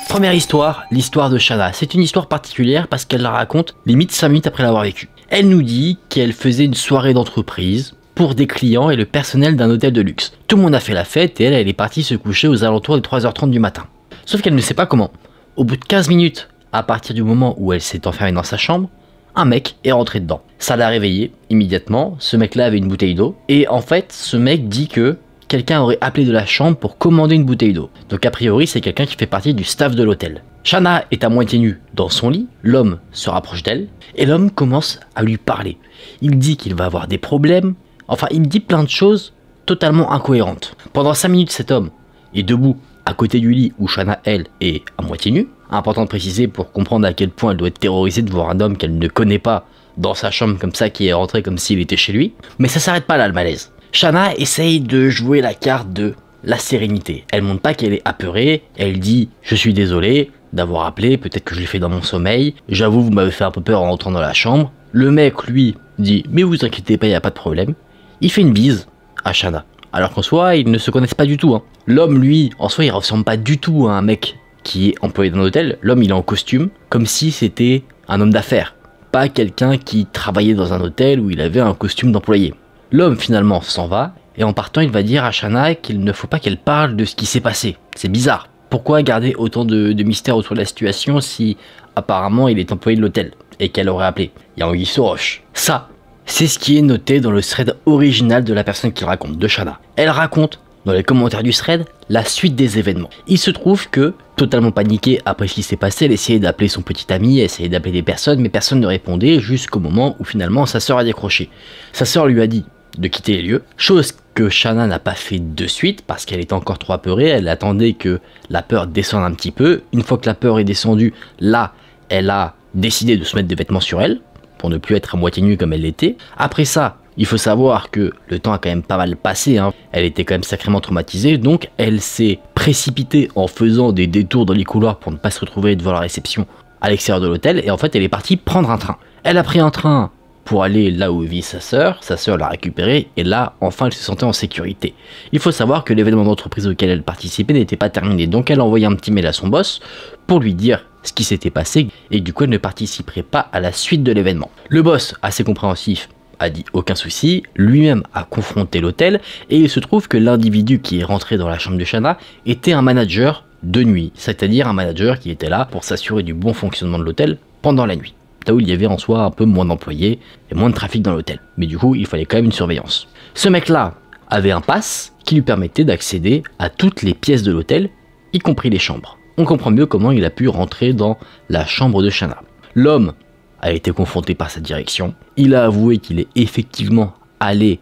Première histoire, l'histoire de Shanna. C'est une histoire particulière parce qu'elle la raconte limite 5 minutes après l'avoir vécue. Elle nous dit qu'elle faisait une soirée d'entreprise pour des clients et le personnel d'un hôtel de luxe. Tout le monde a fait la fête et elle est partie se coucher aux alentours de 3h30 du matin. Sauf qu'elle ne sait pas comment. Au bout de 15 minutes, à partir du moment où elle s'est enfermée dans sa chambre, un mec est rentré dedans. Ça l'a réveillée immédiatement, ce mec-là avait une bouteille d'eau, et en fait, ce mec dit que quelqu'un aurait appelé de la chambre pour commander une bouteille d'eau. Donc a priori, c'est quelqu'un qui fait partie du staff de l'hôtel. Shanna est à moitié nue dans son lit, l'homme se rapproche d'elle, et l'homme commence à lui parler. Il dit qu'il va avoir des problèmes, enfin il dit plein de choses totalement incohérentes. Pendant 5 minutes, cet homme est debout à côté du lit où Shanna, elle, est à moitié nue. Important de préciser pour comprendre à quel point elle doit être terrorisée de voir un homme qu'elle ne connaît pas dans sa chambre comme ça, qui est rentré comme s'il était chez lui. Mais ça s'arrête pas là, le malaise. Shanna essaye de jouer la carte de la sérénité. Elle montre pas qu'elle est apeurée, elle dit « Je suis désolé d'avoir appelé, peut-être que je l'ai fait dans mon sommeil, j'avoue vous m'avez fait un peu peur en entrant dans la chambre ». Le mec, lui, dit « Mais vous inquiétez pas, il n'y a pas de problème ». Il fait une bise à Shanna, alors qu'en soi, ils ne se connaissent pas du tout. Hein. L'homme, lui, en soi, il ressemble pas du tout à un mec qui est employé dans l'hôtel. L'homme, il est en costume, comme si c'était un homme d'affaires, pas quelqu'un qui travaillait dans un hôtel où il avait un costume d'employé. L'homme finalement s'en va, et en partant il va dire à Shanna qu'il ne faut pas qu'elle parle de ce qui s'est passé. C'est bizarre. Pourquoi garder autant de mystère autour de la situation si apparemment il est employé de l'hôtel et qu'elle aurait appelé? Il y a anguille sous roche. Ça, c'est ce qui est noté dans le thread original de la personne qui raconte, de Shanna. Elle raconte dans les commentaires du thread la suite des événements. Il se trouve que, totalement paniquée après ce qui s'est passé, elle essayait d'appeler son petit ami, elle essayait d'appeler des personnes, mais personne ne répondait jusqu'au moment où finalement sa sœur a décroché. Sa sœur lui a dit de quitter les lieux, chose que Shanna n'a pas fait de suite parce qu'elle était encore trop apeurée, elle attendait que la peur descende un petit peu. Une fois que la peur est descendue, là, elle a décidé de se mettre des vêtements sur elle, pour ne plus être à moitié nue comme elle l'était. Après ça, il faut savoir que le temps a quand même pas mal passé, hein. Elle était quand même sacrément traumatisée, donc elle s'est précipitée en faisant des détours dans les couloirs pour ne pas se retrouver devant la réception à l'extérieur de l'hôtel, et en fait elle est partie prendre un train. Elle a pris un train pour aller là où vit sa sœur l'a récupérée, et là, enfin, elle se sentait en sécurité. Il faut savoir que l'événement d'entreprise auquel elle participait n'était pas terminé, donc elle a envoyé un petit mail à son boss pour lui dire ce qui s'était passé, et du coup elle ne participerait pas à la suite de l'événement. Le boss, assez compréhensif, a dit aucun souci, lui-même a confronté l'hôtel, et il se trouve que l'individu qui est rentré dans la chambre de Shanna était un manager de nuit, c'est-à-dire un manager qui était là pour s'assurer du bon fonctionnement de l'hôtel pendant la nuit. Là où il y avait en soi un peu moins d'employés et moins de trafic dans l'hôtel. Mais du coup, il fallait quand même une surveillance. Ce mec-là avait un pass qui lui permettait d'accéder à toutes les pièces de l'hôtel, y compris les chambres. On comprend mieux comment il a pu rentrer dans la chambre de Shanna. L'homme a été confronté par sa direction. Il a avoué qu'il est effectivement allé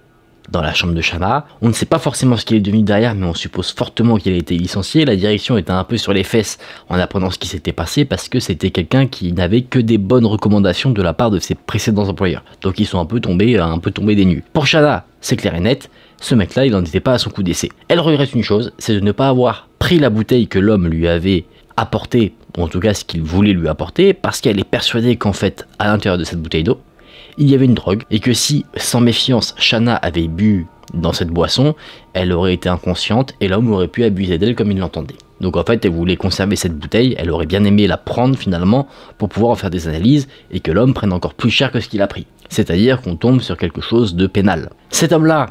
dans la chambre de Shanna. On ne sait pas forcément ce qu'il est devenu derrière, mais on suppose fortement qu'il a été licencié. La direction était un peu sur les fesses en apprenant ce qui s'était passé parce que c'était quelqu'un qui n'avait que des bonnes recommandations de la part de ses précédents employeurs. Donc ils sont un peu tombés des nues. Pour Shanna, c'est clair et net, ce mec-là, il n'en était pas à son coup d'essai. Elle regrette une chose, c'est de ne pas avoir pris la bouteille que l'homme lui avait apportée, ou en tout cas ce qu'il voulait lui apporter, parce qu'elle est persuadée qu'en fait, à l'intérieur de cette bouteille d'eau, il y avait une drogue, et que si, sans méfiance, Shanna avait bu dans cette boisson, elle aurait été inconsciente et l'homme aurait pu abuser d'elle comme il l'entendait. Donc en fait, elle voulait conserver cette bouteille, elle aurait bien aimé la prendre finalement pour pouvoir en faire des analyses et que l'homme prenne encore plus cher que ce qu'il a pris. C'est-à-dire qu'on tombe sur quelque chose de pénal. Cet homme-là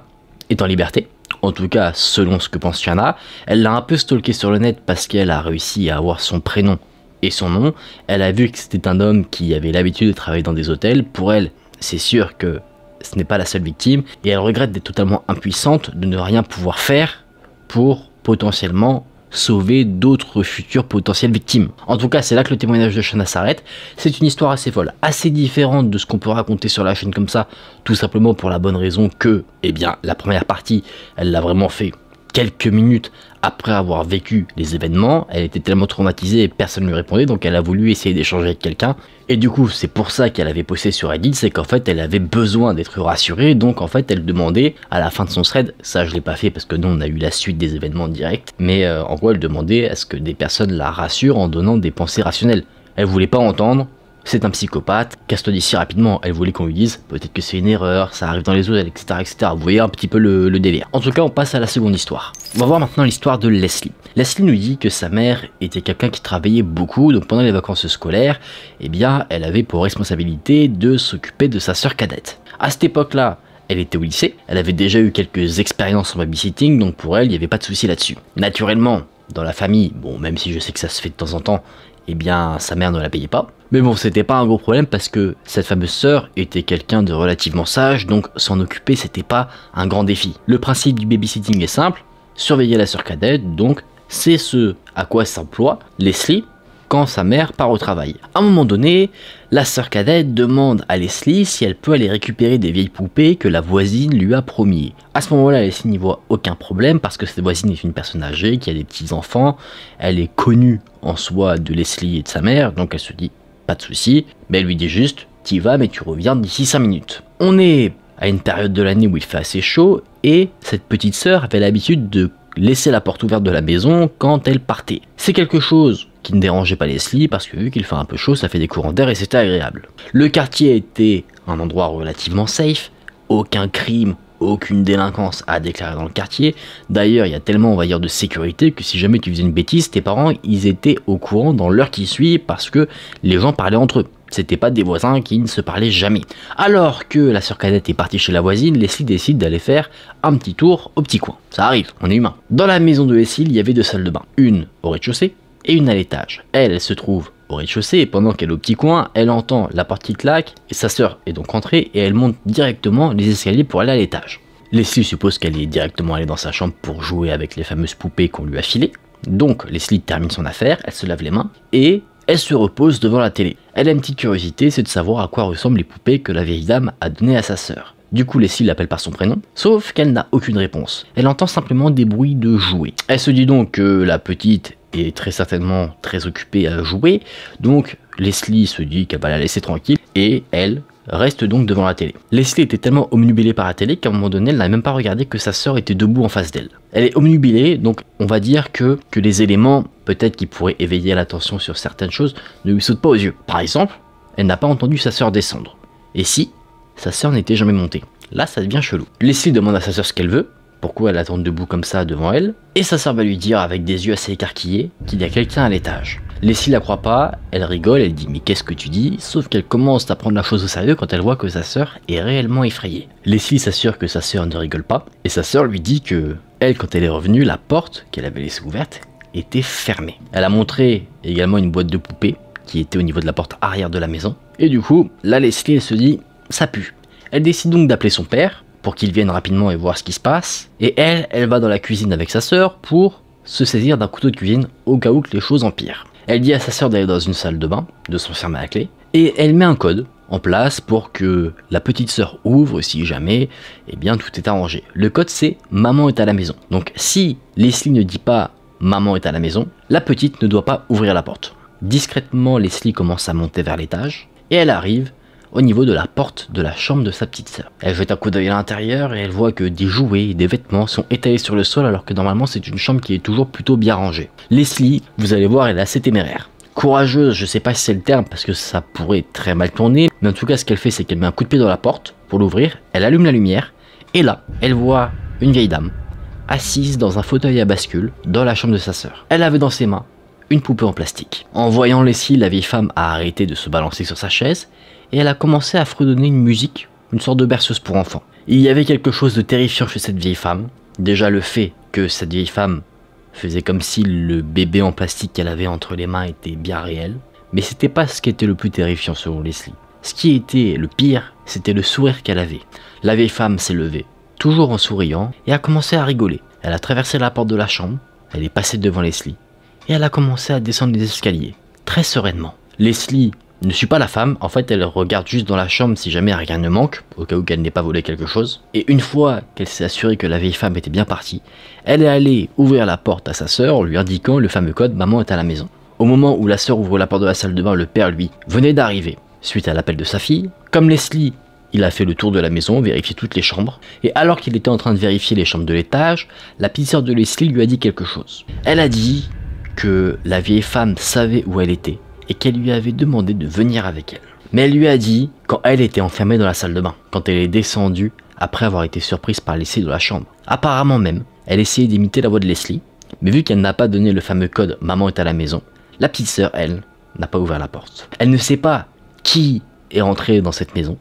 est en liberté, en tout cas selon ce que pense Shanna. Elle l'a un peu stalké sur le net parce qu'elle a réussi à avoir son prénom et son nom. Elle a vu que c'était un homme qui avait l'habitude de travailler dans des hôtels. Pour elle, c'est sûr que ce n'est pas la seule victime et elle regrette d'être totalement impuissante, de ne rien pouvoir faire pour potentiellement sauver d'autres futures potentielles victimes. En tout cas, c'est là que le témoignage de Shanna s'arrête. C'est une histoire assez folle, assez différente de ce qu'on peut raconter sur la chaîne comme ça, tout simplement pour la bonne raison que, eh bien, la première partie, elle l'a vraiment fait quelques minutes après avoir vécu les événements. Elle était tellement traumatisée et personne ne lui répondait, donc elle a voulu essayer d'échanger avec quelqu'un. Et du coup, c'est pour ça qu'elle avait posté sur Reddit, c'est qu'en fait, elle avait besoin d'être rassurée, donc en fait, elle demandait à la fin de son thread, ça je l'ai pas fait parce que nous on a eu la suite des événements directs, mais en gros, elle demandait à ce que des personnes la rassurent en donnant des pensées rationnelles. Elle voulait pas entendre c'est un psychopathe, casse-toi d'ici rapidement. Elle voulait qu'on lui dise, peut-être que c'est une erreur, ça arrive dans les hôtels, etc., etc. Vous voyez un petit peu le délire. En tout cas, on passe à la seconde histoire. On va voir maintenant l'histoire de Leslie. Leslie nous dit que sa mère était quelqu'un qui travaillait beaucoup, donc pendant les vacances scolaires, eh bien, elle avait pour responsabilité de s'occuper de sa sœur cadette. À cette époque-là, elle était au lycée, elle avait déjà eu quelques expériences en babysitting, donc pour elle, il n'y avait pas de souci là-dessus. Naturellement, dans la famille, bon, même si je sais que ça se fait de temps en temps, eh bien, sa mère ne la payait pas. Mais bon, c'était pas un gros problème parce que cette fameuse sœur était quelqu'un de relativement sage, donc s'en occuper, c'était pas un grand défi. Le principe du babysitting est simple, surveiller la sœur cadette, donc c'est ce à quoi s'emploie Leslie quand sa mère part au travail. À un moment donné, la sœur cadette demande à Leslie si elle peut aller récupérer des vieilles poupées que la voisine lui a promis. À ce moment-là, Leslie n'y voit aucun problème parce que cette voisine est une personne âgée qui a des petits-enfants, elle est connue en soi de Leslie et de sa mère, donc elle se dit pas de souci, mais elle lui dit juste t'y vas mais tu reviens d'ici 5 minutes. On est à une période de l'année où il fait assez chaud et cette petite sœur avait l'habitude de laisser la porte ouverte de la maison quand elle partait. C'est quelque chose qui ne dérangeait pas Leslie parce que vu qu'il fait un peu chaud, ça fait des courants d'air et c'était agréable. Le quartier était un endroit relativement safe, aucun crime, aucune délinquance à déclarer dans le quartier. D'ailleurs, il y a tellement, on va dire, de sécurité que si jamais tu faisais une bêtise, tes parents, ils étaient au courant dans l'heure qui suit parce que les gens parlaient entre eux. C'était pas des voisins qui ne se parlaient jamais. Alors que la sœur cadette est partie chez la voisine, Leslie décide d'aller faire un petit tour au petit coin. Ça arrive, on est humain. Dans la maison de Leslie, il y avait 2 salles de bain. Une au rez-de-chaussée et une à l'étage. Elle se trouve au rez-de-chaussée et pendant qu'elle est au petit coin, elle entend la porte qui claque et sa sœur est donc rentrée et elle monte directement les escaliers pour aller à l'étage. Leslie suppose qu'elle est directement allée dans sa chambre pour jouer avec les fameuses poupées qu'on lui a filées. Donc Leslie termine son affaire, elle se lave les mains et elle se repose devant la télé. Elle a une petite curiosité, c'est de savoir à quoi ressemblent les poupées que la vieille dame a données à sa sœur. Du coup, Leslie l'appelle par son prénom, sauf qu'elle n'a aucune réponse. Elle entend simplement des bruits de jouets. Elle se dit donc que la petite est très certainement très occupée à jouer, donc Leslie se dit qu'elle va la laisser tranquille et elle reste donc devant la télé. Leslie était tellement omnubilée par la télé qu'à un moment donné, elle n'a même pas regardé que sa sœur était debout en face d'elle. Elle est omnubilée, donc on va dire que les éléments, peut-être qui pourraient éveiller l'attention sur certaines choses, ne lui sautent pas aux yeux. Par exemple, elle n'a pas entendu sa sœur descendre. Et si sa sœur n'était jamais montée? Là, ça devient chelou. Leslie demande à sa sœur ce qu'elle veut, pourquoi elle attend debout comme ça devant elle, et sa sœur va lui dire avec des yeux assez écarquillés qu'il y a quelqu'un à l'étage. Leslie la croit pas, elle rigole, elle dit mais qu'est-ce que tu dis? Sauf qu'elle commence à prendre la chose au sérieux quand elle voit que sa sœur est réellement effrayée. Leslie s'assure que sa sœur ne rigole pas, et sa sœur lui dit que elle, quand elle est revenue, la porte qu'elle avait laissée ouverte était fermée. Elle a montré également une boîte de poupées qui était au niveau de la porte arrière de la maison, et du coup, là Leslie elle se dit ça pue. Elle décide donc d'appeler son père pour qu'il vienne rapidement et voir ce qui se passe, et elle va dans la cuisine avec sa sœur pour se saisir d'un couteau de cuisine au cas où que les choses empirent. Elle dit à sa sœur d'aller dans une salle de bain, de s'enfermer à la clé, et elle met un code en place pour que la petite sœur ouvre si jamais, eh bien tout est arrangé. Le code c'est maman est à la maison. Donc si Leslie ne dit pas maman est à la maison, la petite ne doit pas ouvrir la porte. Discrètement, Leslie commence à monter vers l'étage et elle arrive au niveau de la porte de la chambre de sa petite sœur. Elle jette un coup d'œil à l'intérieur et elle voit que des jouets et des vêtements sont étalés sur le sol alors que normalement c'est une chambre qui est toujours plutôt bien rangée. Leslie, vous allez voir, elle est assez téméraire. Courageuse, je sais pas si c'est le terme parce que ça pourrait très mal tourner, mais en tout cas ce qu'elle fait c'est qu'elle met un coup de pied dans la porte pour l'ouvrir, elle allume la lumière et là, elle voit une vieille dame assise dans un fauteuil à bascule dans la chambre de sa sœur. Elle avait dans ses mains une poupée en plastique. En voyant Leslie, la vieille femme a arrêté de se balancer sur sa chaise et elle a commencé à fredonner une musique, une sorte de berceuse pour enfants. Il y avait quelque chose de terrifiant chez cette vieille femme. Déjà le fait que cette vieille femme faisait comme si le bébé en plastique qu'elle avait entre les mains était bien réel. Mais c'était pas ce qui était le plus terrifiant selon Leslie. Ce qui était le pire, c'était le sourire qu'elle avait. La vieille femme s'est levée, toujours en souriant, et a commencé à rigoler. Elle a traversé la porte de la chambre, elle est passée devant Leslie, et elle a commencé à descendre les escaliers, très sereinement. Leslie ne suit pas la femme, en fait elle regarde juste dans la chambre si jamais rien ne manque, au cas où qu'elle n'ait pas volé quelque chose. Et une fois qu'elle s'est assurée que la vieille femme était bien partie, elle est allée ouvrir la porte à sa sœur en lui indiquant le fameux code « Maman est à la maison ». Au moment où la sœur ouvre la porte de la salle de bain, le père lui venait d'arriver, suite à l'appel de sa fille. Comme Leslie, il a fait le tour de la maison, vérifié toutes les chambres, et alors qu'il était en train de vérifier les chambres de l'étage, la petite sœur de Leslie lui a dit quelque chose. Elle a dit que la vieille femme savait où elle était, et qu'elle lui avait demandé de venir avec elle. Mais elle lui a dit quand elle était enfermée dans la salle de bain, quand elle est descendue après avoir été surprise par Leslie dans la chambre. Apparemment même, elle essayait d'imiter la voix de Leslie, mais vu qu'elle n'a pas donné le fameux code « Maman est à la maison », la petite sœur, elle, n'a pas ouvert la porte. Elle ne sait pas qui est entré dans cette maison.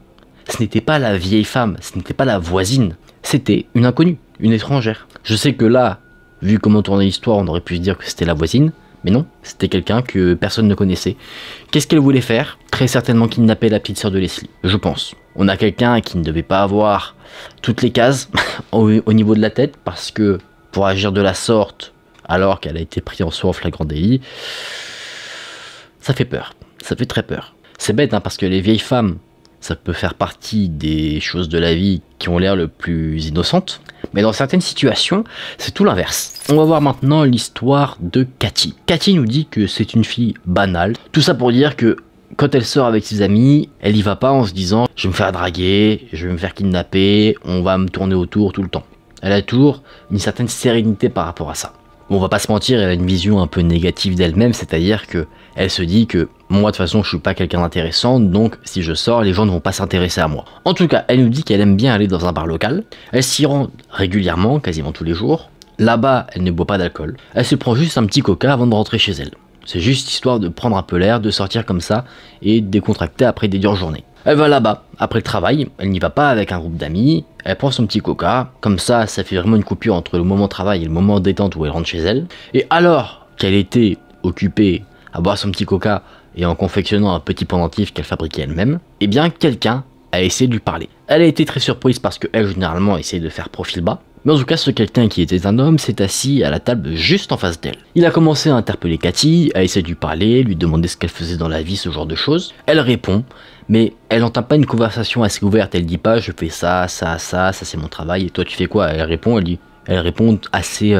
Ce n'était pas la vieille femme, ce n'était pas la voisine, c'était une inconnue, une étrangère. Je sais que là, vu comment tournait l'histoire, on aurait pu se dire que c'était la voisine, mais non, c'était quelqu'un que personne ne connaissait. Qu'est-ce qu'elle voulait faire? Très certainement kidnapper la petite sœur de Leslie, je pense. On a quelqu'un qui ne devait pas avoir toutes les cases au niveau de la tête, parce que pour agir de la sorte, alors qu'elle a été prise en soi en flagrant délit, ça fait peur, ça fait très peur. C'est bête, hein, parce que les vieilles femmes, ça peut faire partie des choses de la vie qui ont l'air le plus innocentes, mais dans certaines situations, c'est tout l'inverse. On va voir maintenant l'histoire de Cathy. Cathy nous dit que c'est une fille banale, tout ça pour dire que quand elle sort avec ses amis, elle y va pas en se disant « je vais me faire draguer, je vais me faire kidnapper, on va me tourner autour tout le temps ». Elle a toujours une certaine sérénité par rapport à ça. Bon, on va pas se mentir, elle a une vision un peu négative d'elle-même, c'est-à-dire que elle se dit que moi de toute façon je suis pas quelqu'un d'intéressant, donc si je sors les gens ne vont pas s'intéresser à moi. En tout cas, elle nous dit qu'elle aime bien aller dans un bar local, elle s'y rend régulièrement, quasiment tous les jours. Là-bas, elle ne boit pas d'alcool, elle se prend juste un petit coca avant de rentrer chez elle. C'est juste histoire de prendre un peu l'air, de sortir comme ça et de décontracter après des dures journées. Elle va là-bas, après le travail, elle n'y va pas avec un groupe d'amis, elle prend son petit coca, comme ça fait vraiment une coupure entre le moment travail et le moment détente où elle rentre chez elle. Et alors qu'elle était occupée à boire son petit coca et en confectionnant un petit pendentif qu'elle fabriquait elle-même, eh bien quelqu'un a essayé de lui parler. Elle a été très surprise parce qu'elle généralement essaye de faire profil bas, mais en tout cas ce quelqu'un qui était un homme s'est assis à la table juste en face d'elle. Il a commencé à interpeller Cathy, à essayer de lui parler, lui demander ce qu'elle faisait dans la vie, ce genre de choses. Elle répond, mais elle n'entame pas une conversation assez ouverte, elle dit pas je fais ça, ça c'est mon travail, et toi tu fais quoi? Elle répond assez,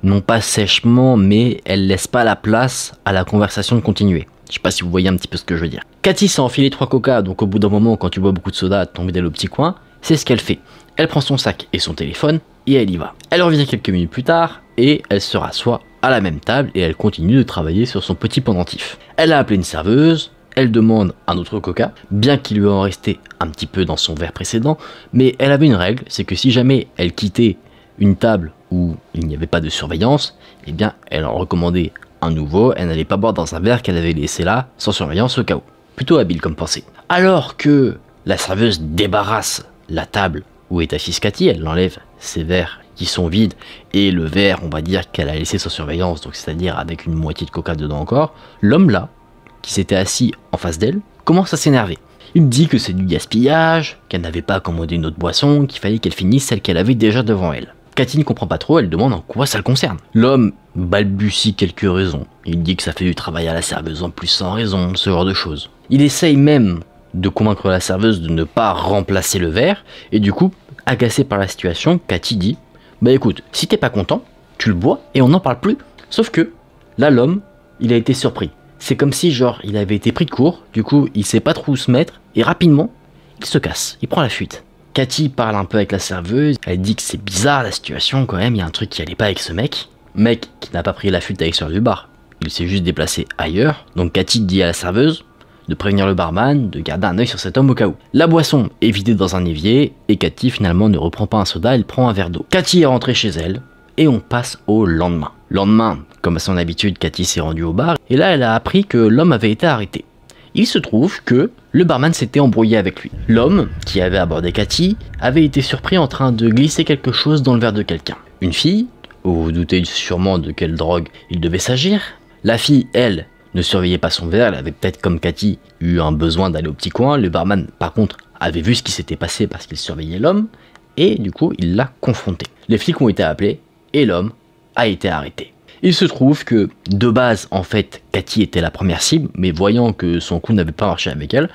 non pas sèchement, mais elle laisse pas la place à la conversation de continuer. Je sais pas si vous voyez un petit peu ce que je veux dire. Cathy s'est enfilé 3 coca, donc au bout d'un moment quand tu bois beaucoup de soda, t'as envie d'aller au petit coin, c'est ce qu'elle fait. Elle prend son sac et son téléphone, et elle y va. Elle revient quelques minutes plus tard, et elle se rassoit à la même table, et elle continue de travailler sur son petit pendentif. Elle a appelé une serveuse, elle demande un autre coca, bien qu'il lui en restait un petit peu dans son verre précédent, mais elle avait une règle, c'est que si jamais elle quittait une table où il n'y avait pas de surveillance, eh bien elle en recommandait un nouveau, elle n'allait pas boire dans un verre qu'elle avait laissé là, sans surveillance au cas où. Plutôt habile comme pensée. Alors que la serveuse débarrasse la table où est assise Cathy, elle enlève ses verres qui sont vides et le verre, on va dire, qu'elle a laissé sans surveillance, donc c'est-à-dire avec une moitié de coca dedans encore, l'homme là, qui s'était assis en face d'elle, commence à s'énerver. Il dit que c'est du gaspillage, qu'elle n'avait pas commandé une autre boisson, qu'il fallait qu'elle finisse celle qu'elle avait déjà devant elle. Cathy ne comprend pas trop, elle demande en quoi ça le concerne. L'homme balbutie quelques raisons. Il dit que ça fait du travail à la serveuse en plus sans raison, ce genre de choses. Il essaye même de convaincre la serveuse de ne pas remplacer le verre, et du coup, agacée par la situation, Cathy dit « Bah écoute, si t'es pas content, tu le bois et on n'en parle plus. » Sauf que, là l'homme, il a été surpris. C'est comme si genre il avait été pris de court, du coup il sait pas trop où se mettre, et rapidement, il se casse, il prend la fuite. Cathy parle un peu avec la serveuse, elle dit que c'est bizarre la situation quand même, il y a un truc qui allait pas avec ce mec. Mec qui n'a pas pris la fuite à l'extérieur du bar, il s'est juste déplacé ailleurs, donc Cathy dit à la serveuse de prévenir le barman, de garder un œil sur cet homme au cas où. La boisson est vidée dans un évier, et Cathy finalement ne reprend pas un soda, elle prend un verre d'eau. Cathy est rentrée chez elle, et on passe au lendemain. Lendemain, comme à son habitude, Cathy s'est rendue au bar, et là elle a appris que l'homme avait été arrêté. Il se trouve que le barman s'était embrouillé avec lui. L'homme, qui avait abordé Cathy, avait été surpris en train de glisser quelque chose dans le verre de quelqu'un. Une fille, vous vous doutez sûrement de quelle drogue il devait s'agir. La fille, elle, ne surveillait pas son verre, elle avait peut-être comme Cathy eu un besoin d'aller au petit coin. Le barman, par contre, avait vu ce qui s'était passé parce qu'il surveillait l'homme, et du coup, il l'a confronté. Les flics ont été appelés, et l'homme a été arrêté. Il se trouve que, de base, en fait, Cathy était la première cible, mais voyant que son coup n'avait pas marché avec elle,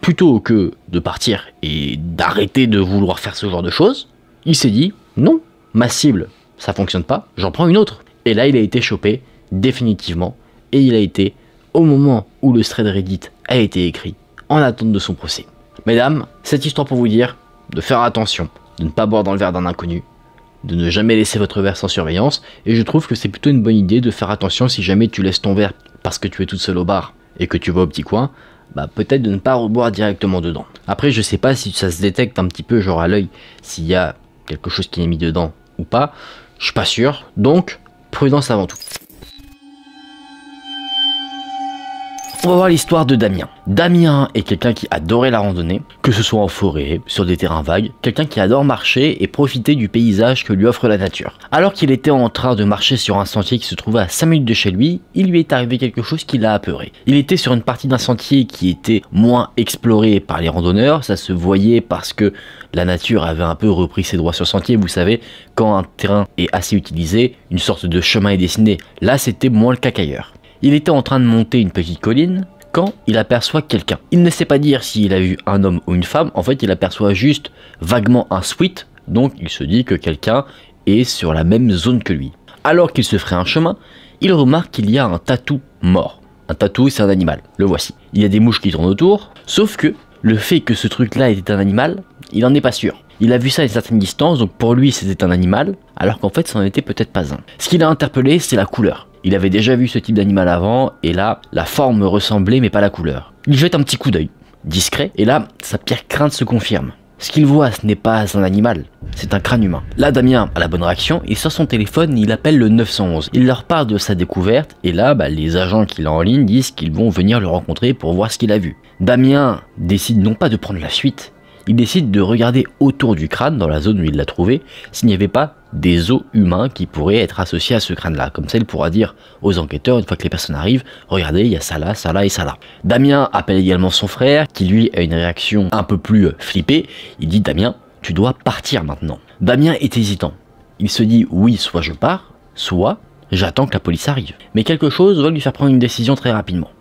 plutôt que de partir et d'arrêter de vouloir faire ce genre de choses, il s'est dit, non, ma cible, ça fonctionne pas, j'en prends une autre. Et là, il a été chopé, définitivement, et il a été, au moment où le thread Reddit a été écrit, en attente de son procès. Mesdames, cette histoire pour vous dire de faire attention, de ne pas boire dans le verre d'un inconnu, de ne jamais laisser votre verre sans surveillance, et je trouve que c'est plutôt une bonne idée de faire attention si jamais tu laisses ton verre parce que tu es toute seule au bar et que tu vas au petit coin, bah peut-être de ne pas reboire directement dedans. Après je sais pas si ça se détecte un petit peu genre à l'œil s'il y a quelque chose qui est mis dedans ou pas, je suis pas sûr, donc prudence avant tout. On va voir l'histoire de Damien. Damien est quelqu'un qui adorait la randonnée, que ce soit en forêt, sur des terrains vagues, quelqu'un qui adore marcher et profiter du paysage que lui offre la nature. Alors qu'il était en train de marcher sur un sentier qui se trouvait à 5 minutes de chez lui, il lui est arrivé quelque chose qui l'a apeuré. Il était sur une partie d'un sentier qui était moins explorée par les randonneurs, ça se voyait parce que la nature avait un peu repris ses droits sur le sentier, vous savez, quand un terrain est assez utilisé, une sorte de chemin est dessiné. Là c'était moins le cas qu'ailleurs. Il était en train de monter une petite colline quand il aperçoit quelqu'un. Il ne sait pas dire s'il a vu un homme ou une femme, en fait il aperçoit juste vaguement un sweat, donc il se dit que quelqu'un est sur la même zone que lui. Alors qu'il se ferait un chemin, il remarque qu'il y a un tatou mort. Un tatou c'est un animal, le voici. Il y a des mouches qui tournent autour, sauf que le fait que ce truc là était un animal, il en est pas sûr. Il a vu ça à une certaine distance, donc pour lui c'était un animal, alors qu'en fait ça n'en était peut-être pas un. Ce qui l'a interpellé, c'est la couleur. Il avait déjà vu ce type d'animal avant, et là, la forme ressemblait mais pas la couleur. Il jette un petit coup d'œil, discret, et là, sa pire crainte se confirme. Ce qu'il voit, ce n'est pas un animal, c'est un crâne humain. Là, Damien a la bonne réaction, il sort son téléphone et il appelle le 911. Il leur parle de sa découverte, et là, les agents qu'il a en ligne disent qu'ils vont venir le rencontrer pour voir ce qu'il a vu. Damien décide non pas de prendre la fuite, il décide de regarder autour du crâne, dans la zone où il l'a trouvé, s'il n'y avait pas des os humains qui pourraient être associés à ce crâne-là. Comme ça, il pourra dire aux enquêteurs, une fois que les personnes arrivent, regardez, il y a ça là et ça là. Damien appelle également son frère, qui lui a une réaction un peu plus flippée. Il dit, Damien, tu dois partir maintenant. Damien est hésitant. Il se dit, oui, soit je pars, soit j'attends que la police arrive. Mais quelque chose va lui faire prendre une décision très rapidement.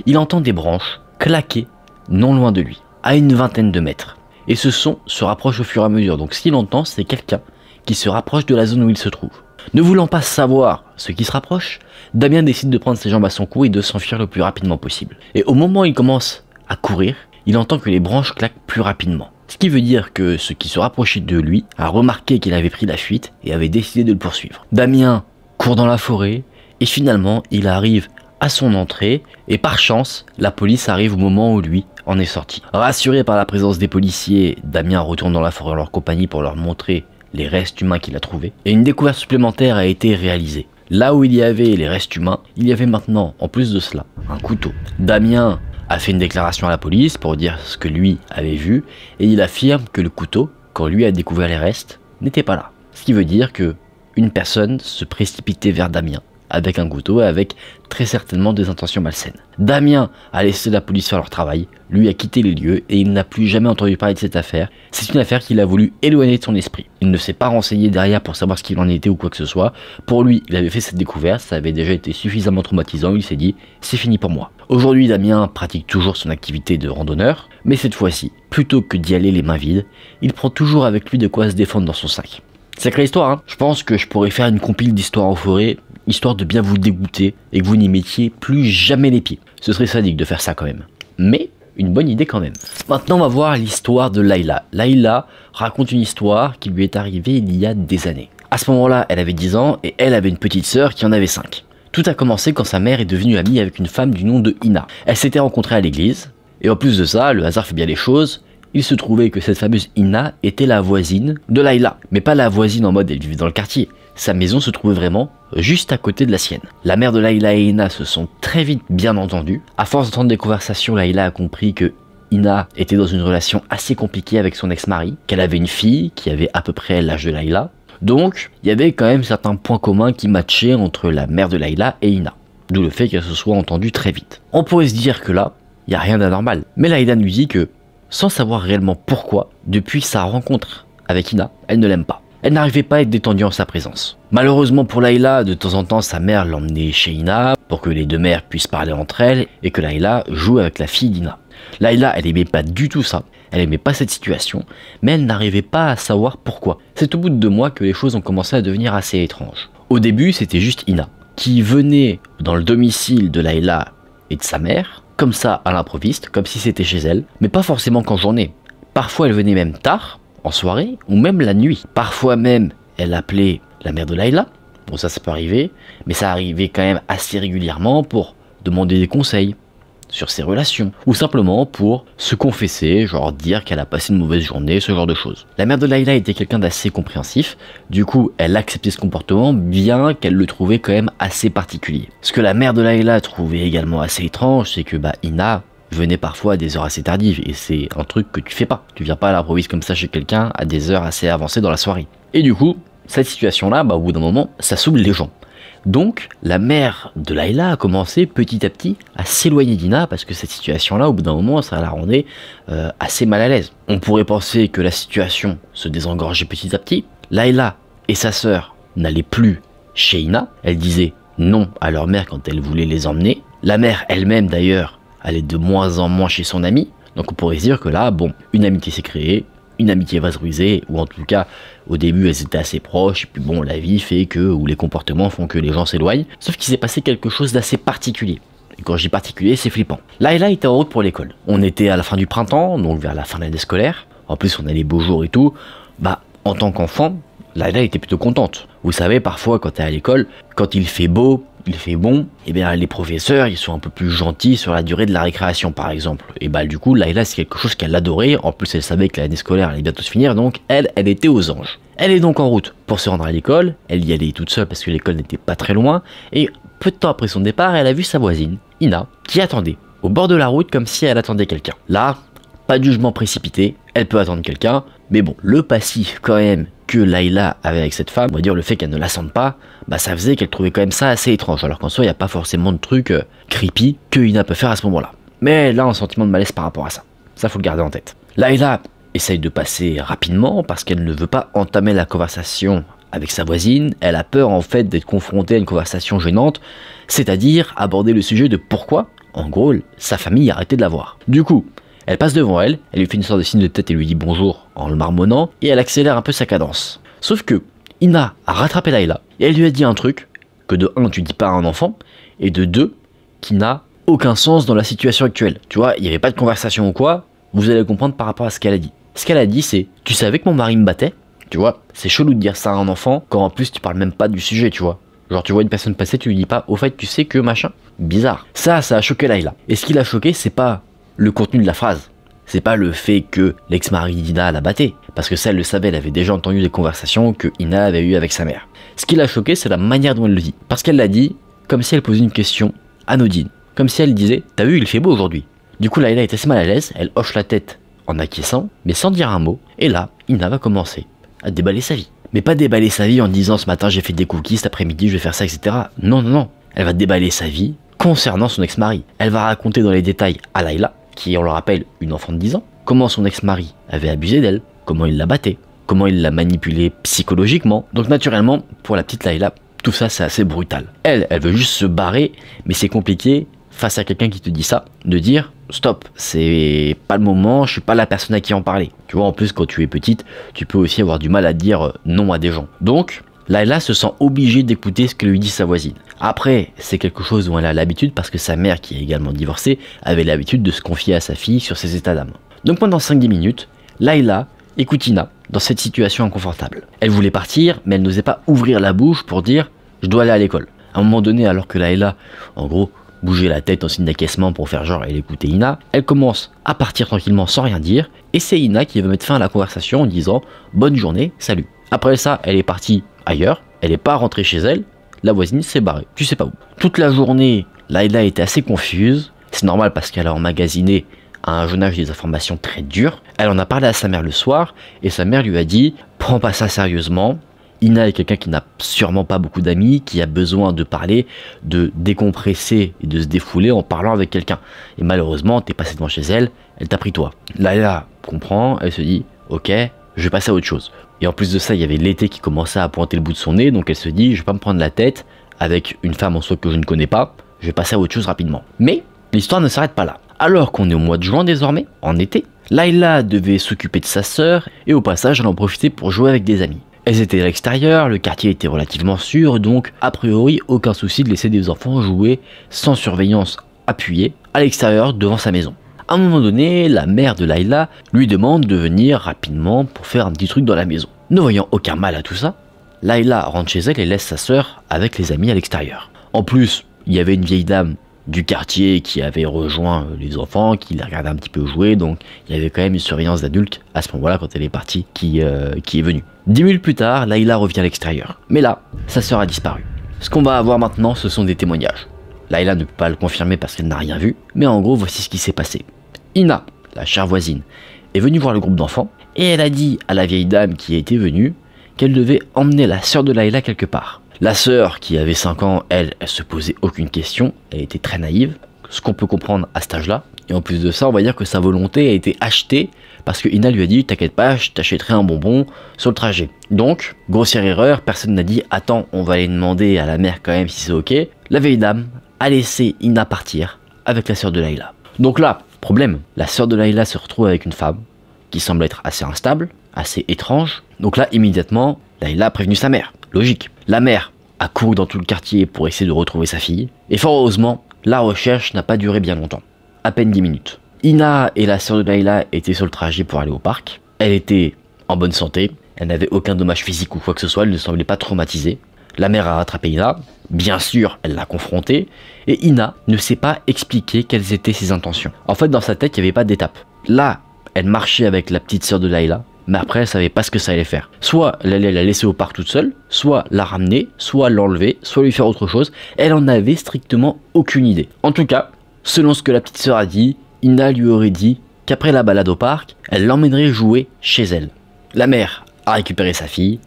Il entend des branches claquer non loin de lui, à une vingtaine de mètres. Et ce son se rapproche au fur et à mesure, donc ce qu'il entend, c'est quelqu'un qui se rapproche de la zone où il se trouve. Ne voulant pas savoir ce qui se rapproche, Damien décide de prendre ses jambes à son cou et de s'enfuir le plus rapidement possible. Et au moment où il commence à courir, il entend que les branches claquent plus rapidement. Ce qui veut dire que ce qui se rapprochait de lui a remarqué qu'il avait pris la fuite et avait décidé de le poursuivre. Damien court dans la forêt et finalement il arrive à son entrée et par chance, la police arrive au moment où lui en est sorti. Rassuré par la présence des policiers, Damien retourne dans la forêt en leur compagnie pour leur montrer les restes humains qu'il a trouvés. Et une découverte supplémentaire a été réalisée. Là où il y avait les restes humains, il y avait maintenant, en plus de cela, un couteau. Damien a fait une déclaration à la police pour dire ce que lui avait vu et il affirme que le couteau, quand lui a découvert les restes, n'était pas là. Ce qui veut dire que une personne se précipitait vers Damien avec un couteau et avec très certainement des intentions malsaines. Damien a laissé la police faire leur travail, lui a quitté les lieux et il n'a plus jamais entendu parler de cette affaire. C'est une affaire qu'il a voulu éloigner de son esprit. Il ne s'est pas renseigné derrière pour savoir ce qu'il en était ou quoi que ce soit. Pour lui, il avait fait cette découverte, ça avait déjà été suffisamment traumatisant, il s'est dit c'est fini pour moi. Aujourd'hui, Damien pratique toujours son activité de randonneur, mais cette fois-ci, plutôt que d'y aller les mains vides, il prend toujours avec lui de quoi se défendre dans son sac. Sacrée histoire, hein. Je pense que je pourrais faire une compile d'histoires en forêt, histoire de bien vous dégoûter et que vous n'y mettiez plus jamais les pieds. Ce serait sadique de faire ça quand même. Mais une bonne idée quand même. Maintenant on va voir l'histoire de Layla. Layla raconte une histoire qui lui est arrivée il y a des années. À ce moment-là, elle avait 10 ans et elle avait une petite sœur qui en avait 5. Tout a commencé quand sa mère est devenue amie avec une femme du nom de Ina. Elles s'étaient rencontrées à l'église et en plus de ça, le hasard fait bien les choses. Il se trouvait que cette fameuse Ina était la voisine de Layla. Mais pas la voisine en mode elle vivait dans le quartier. Sa maison se trouvait vraiment juste à côté de la sienne. La mère de Layla et Ina se sont très vite bien entendues. À force d'entendre des conversations, Layla a compris que Ina était dans une relation assez compliquée avec son ex-mari, qu'elle avait une fille qui avait à peu près l'âge de Layla. Donc, il y avait quand même certains points communs qui matchaient entre la mère de Layla et Ina. D'où le fait qu'elles se soient entendues très vite. On pourrait se dire que là, il n'y a rien d'anormal. Mais Layla nous dit que, sans savoir réellement pourquoi, depuis sa rencontre avec Ina, elle ne l'aime pas. Elle n'arrivait pas à être détendue en sa présence. Malheureusement pour Layla, de temps en temps, sa mère l'emmenait chez Ina pour que les deux mères puissent parler entre elles et que Layla joue avec la fille d'Ina. Layla, elle aimait pas du tout ça, elle aimait pas cette situation, mais elle n'arrivait pas à savoir pourquoi. C'est au bout de 2 mois que les choses ont commencé à devenir assez étranges. Au début, c'était juste Ina, qui venait dans le domicile de Layla et de sa mère, comme ça à l'improviste, comme si c'était chez elle, mais pas forcément qu'en journée. Parfois elle venait même tard, en soirée, ou même la nuit. Parfois même, elle appelait la mère de Layla, bon ça peut arriver, mais ça arrivait quand même assez régulièrement pour demander des conseils, sur ses relations, ou simplement pour se confesser, genre dire qu'elle a passé une mauvaise journée, ce genre de choses. La mère de Layla était quelqu'un d'assez compréhensif, du coup elle acceptait ce comportement, bien qu'elle le trouvait quand même assez particulier. Ce que la mère de Layla trouvait également assez étrange, c'est que Ina venait parfois à des heures assez tardives, et c'est un truc que tu fais pas. Tu viens pas à l'improviste comme ça chez quelqu'un à des heures assez avancées dans la soirée. Et du coup, cette situation-là, au bout d'un moment, ça saoule les gens. Donc, la mère de Layla a commencé petit à petit à s'éloigner d'Ina parce que cette situation-là, au bout d'un moment, ça la rendait assez mal à l'aise. On pourrait penser que la situation se désengorgeait petit à petit. Layla et sa sœur n'allaient plus chez Ina. Elle disait non à leur mère quand elle voulait les emmener. La mère elle-même, d'ailleurs, allait de moins en moins chez son amie. Donc on pourrait se dire que là, bon, une amitié s'est créée, une amitié va se briser, ou en tout cas, au début, elles étaient assez proches, et puis bon, la vie fait que, ou les comportements font que les gens s'éloignent, sauf qu'il s'est passé quelque chose d'assez particulier. Et quand je dis particulier, c'est flippant. Layla était en route pour l'école. On était à la fin du printemps, donc vers la fin de l'année scolaire. En plus, on a les beaux jours et tout. En tant qu'enfant, Layla était plutôt contente. Vous savez, parfois, quand t'es à l'école, quand il fait beau, il fait bon, et bien les professeurs ils sont un peu plus gentils sur la durée de la récréation par exemple. Et du coup Layla c'est quelque chose qu'elle adorait, en plus elle savait que l'année scolaire allait bientôt se finir, donc elle était aux anges. Elle est donc en route pour se rendre à l'école, elle y allait toute seule parce que l'école n'était pas très loin, et peu de temps après son départ elle a vu sa voisine, Ina, qui attendait au bord de la route comme si elle attendait quelqu'un. Là, pas de jugement précipité, elle peut attendre quelqu'un, mais bon, le passif quand même que Layla avait avec cette femme, on va dire le fait qu'elle ne la sente pas, ça faisait qu'elle trouvait quand même ça assez étrange, alors qu'en soi il n'y a pas forcément de truc creepy que Ina peut faire à ce moment-là. Mais elle a un sentiment de malaise par rapport à ça, ça faut le garder en tête. Layla essaye de passer rapidement parce qu'elle ne veut pas entamer la conversation avec sa voisine, elle a peur en fait d'être confrontée à une conversation gênante, c'est-à-dire aborder le sujet de pourquoi, en gros, sa famille a arrêté de la voir. Du coup, elle passe devant elle, elle lui fait une sorte de signe de tête et lui dit bonjour en le marmonnant, et elle accélère un peu sa cadence. Sauf que Ina a rattrapé Layla, et elle lui a dit un truc que de 1 tu dis pas à un enfant, et de 2 qui n'a aucun sens dans la situation actuelle. Tu vois, il n'y avait pas de conversation ou quoi, vous allez comprendre par rapport à ce qu'elle a dit. Ce qu'elle a dit c'est, tu savais que mon mari me battait? Tu vois, c'est chelou de dire ça à un enfant, quand en plus tu parles même pas du sujet, tu vois. Genre tu vois une personne passer, tu lui dis pas, au fait tu sais que machin. Bizarre. Ça a choqué Layla. Et ce qui l'a choqué, c'est pas le contenu de la phrase. C'est pas le fait que l'ex-mari d'Ina la battait, parce que ça elle le savait, elle avait déjà entendu des conversations que Ina avait eues avec sa mère. Ce qui l'a choqué, c'est la manière dont elle le dit. Parce qu'elle l'a dit comme si elle posait une question anodine. Comme si elle disait, t'as vu, il fait beau aujourd'hui. Du coup Layla est assez mal à l'aise, elle hoche la tête en acquiesçant, mais sans dire un mot, et là, Ina va commencer à déballer sa vie. Mais pas déballer sa vie en disant ce matin j'ai fait des cookies, cet après-midi je vais faire ça, etc. Non, non, non. Elle va déballer sa vie concernant son ex-mari. Elle va raconter dans les détails à Layla, qui est, on le rappelle, une enfant de 10 ans, comment son ex-mari avait abusé d'elle, comment il la battait, comment il l'a manipulée psychologiquement. Donc naturellement, pour la petite Layla, tout ça c'est assez brutal. Elle veut juste se barrer, mais c'est compliqué face à quelqu'un qui te dit ça, de dire stop, c'est pas le moment, je suis pas la personne à qui en parler. Tu vois, en plus quand tu es petite, tu peux aussi avoir du mal à dire non à des gens. Donc, Layla se sent obligée d'écouter ce que lui dit sa voisine. Après, c'est quelque chose dont elle a l'habitude parce que sa mère, qui est également divorcée, avait l'habitude de se confier à sa fille sur ses états d'âme. Donc pendant 5-10 minutes, Layla écoute Ina dans cette situation inconfortable. Elle voulait partir, mais elle n'osait pas ouvrir la bouche pour dire « je dois aller à l'école ». À un moment donné, alors que Layla, en gros, bougeait la tête en signe d'acquiescement pour faire genre elle écoutait Ina, elle commence à partir tranquillement sans rien dire, et c'est Ina qui va mettre fin à la conversation en disant « bonne journée, salut ». Après ça, elle est partie ailleurs, elle n'est pas rentrée chez elle, la voisine s'est barrée, tu sais pas où. Toute la journée, Layla était assez confuse, c'est normal parce qu'elle a emmagasiné à un jeune âge des informations très dures. Elle en a parlé à sa mère le soir, et sa mère lui a dit « prends pas ça sérieusement, Ina est quelqu'un qui n'a sûrement pas beaucoup d'amis, qui a besoin de parler, de décompresser et de se défouler en parlant avec quelqu'un. Et malheureusement, t'es passé devant chez elle, elle t'a pris toi. » Layla comprend, elle se dit « ok, je vais passer à autre chose. » Et en plus de ça, il y avait l'été qui commençait à pointer le bout de son nez, donc elle se dit « je vais pas me prendre la tête avec une femme en soi que je ne connais pas, je vais passer à autre chose rapidement. » Mais l'histoire ne s'arrête pas là. Alors qu'on est au mois de juin désormais, en été, Layla devait s'occuper de sa sœur, et au passage, elle en profitait pour jouer avec des amis. Elles étaient à l'extérieur, le quartier était relativement sûr, donc a priori aucun souci de laisser des enfants jouer sans surveillance appuyée à l'extérieur devant sa maison. À un moment donné, la mère de Layla lui demande de venir rapidement pour faire un petit truc dans la maison. Ne voyant aucun mal à tout ça, Layla rentre chez elle et laisse sa sœur avec les amis à l'extérieur. En plus, il y avait une vieille dame du quartier qui avait rejoint les enfants, qui les regardait un petit peu jouer, donc il y avait quand même une surveillance d'adultes à ce moment-là quand elle est partie qui est venue. 10 minutes plus tard, Layla revient à l'extérieur. Mais là, sa sœur a disparu. Ce qu'on va avoir maintenant, ce sont des témoignages. Layla ne peut pas le confirmer parce qu'elle n'a rien vu, mais en gros, voici ce qui s'est passé. Ina, la chère voisine, est venue voir le groupe d'enfants, et elle a dit à la vieille dame qui était venue qu'elle devait emmener la sœur de Layla quelque part. La sœur, qui avait 5 ans, elle se posait aucune question, elle était très naïve, ce qu'on peut comprendre à cet âge-là. Et en plus de ça, on va dire que sa volonté a été achetée parce que Ina lui a dit « T'inquiète pas, je t'achèterai un bonbon sur le trajet ». Donc, grossière erreur, personne n'a dit « Attends, on va aller demander à la mère quand même si c'est ok ». La vieille dame a laissé Ina partir avec la sœur de Layla. Donc là, problème, la sœur de Layla se retrouve avec une femme qui semble être assez instable, assez étrange. Donc là, immédiatement, Layla a prévenu sa mère. Logique. La mère a couru dans tout le quartier pour essayer de retrouver sa fille. Et fort heureusement, la recherche n'a pas duré bien longtemps. À peine 10 minutes. Ina et la sœur de Layla étaient sur le trajet pour aller au parc. Elle était en bonne santé. Elle n'avait aucun dommage physique ou quoi que ce soit. Elle ne semblait pas traumatisée. La mère a rattrapé Ina. Bien sûr, elle l'a confrontée. Et Ina ne sait pas expliquer quelles étaient ses intentions. En fait, dans sa tête, il n'y avait pas d'étape. Là, elle marchait avec la petite sœur de Layla. Mais après, elle savait pas ce que ça allait faire. Soit elle allait la laisser au parc toute seule, soit la ramener, soit l'enlever, soit lui faire autre chose. Elle en avait strictement aucune idée. En tout cas, selon ce que la petite sœur a dit, Ina lui aurait dit qu'après la balade au parc, elle l'emmènerait jouer chez elle. La mère a récupéré sa fille.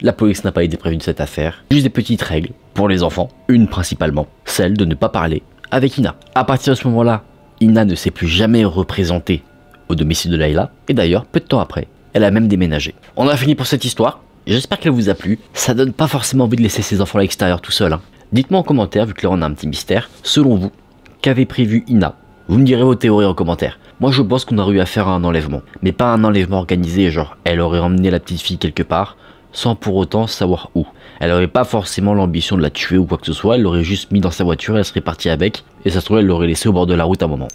La police n'a pas été prévenue de cette affaire. Juste des petites règles pour les enfants, une principalement, celle de ne pas parler avec Ina. À partir de ce moment-là, Ina ne s'est plus jamais représentée au domicile de Layla. Et d'ailleurs, peu de temps après, elle a même déménagé. On a fini pour cette histoire. J'espère qu'elle vous a plu. Ça donne pas forcément envie de laisser ses enfants à l'extérieur tout seuls. Dites-moi en commentaire, vu que là on a un petit mystère, selon vous, qu'avait prévu Ina? Vous me direz vos théories en commentaire. Moi je pense qu'on aurait eu affaire à un enlèvement. Mais pas un enlèvement organisé, genre elle aurait emmené la petite fille quelque part, sans pour autant savoir où. Elle aurait pas forcément l'ambition de la tuer ou quoi que ce soit, elle l'aurait juste mis dans sa voiture, elle serait partie avec, et ça se trouve elle l'aurait laissée au bord de la route à un moment.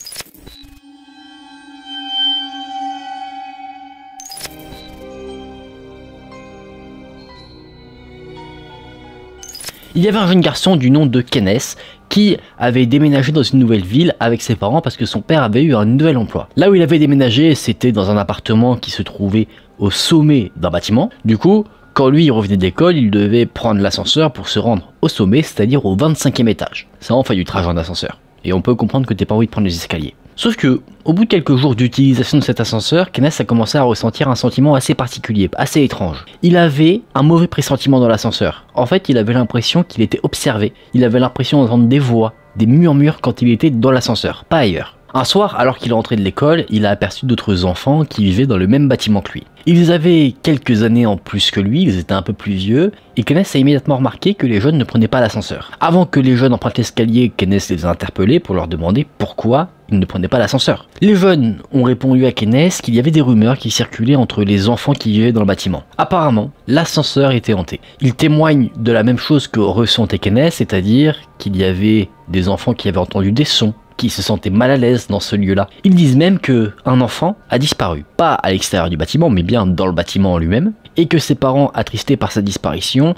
Il y avait un jeune garçon du nom de Kenneth qui avait déménagé dans une nouvelle ville avec ses parents parce que son père avait eu un nouvel emploi. Là où il avait déménagé, c'était dans un appartement qui se trouvait au sommet d'un bâtiment. Du coup, quand lui il revenait d'école, il devait prendre l'ascenseur pour se rendre au sommet, c'est-à-dire au 25e étage. Ça en fait du trajet en ascenseur. Et on peut comprendre que t'es pas envie de prendre les escaliers. Sauf que, au bout de quelques jours d'utilisation de cet ascenseur, Kenneth a commencé à ressentir un sentiment assez particulier, assez étrange. Il avait un mauvais pressentiment dans l'ascenseur. En fait, il avait l'impression qu'il était observé. Il avait l'impression d'entendre des voix, des murmures quand il était dans l'ascenseur, pas ailleurs. Un soir, alors qu'il rentrait de l'école, il a aperçu d'autres enfants qui vivaient dans le même bâtiment que lui. Ils avaient quelques années en plus que lui, ils étaient un peu plus vieux, et Kenneth a immédiatement remarqué que les jeunes ne prenaient pas l'ascenseur. Avant que les jeunes empruntent l'escalier, Kenneth les a interpellés pour leur demander pourquoi ils ne prenaient pas l'ascenseur. Les jeunes ont répondu à Kenneth qu'il y avait des rumeurs qui circulaient entre les enfants qui vivaient dans le bâtiment. Apparemment, l'ascenseur était hanté. Ils témoignent de la même chose que ressentait Kenneth, c'est-à-dire qu'il y avait des enfants qui avaient entendu des sons, qui se sentaient mal à l'aise dans ce lieu-là. Ils disent même que un enfant a disparu, pas à l'extérieur du bâtiment, mais bien dans le bâtiment en lui-même, et que ses parents, attristés par sa disparition,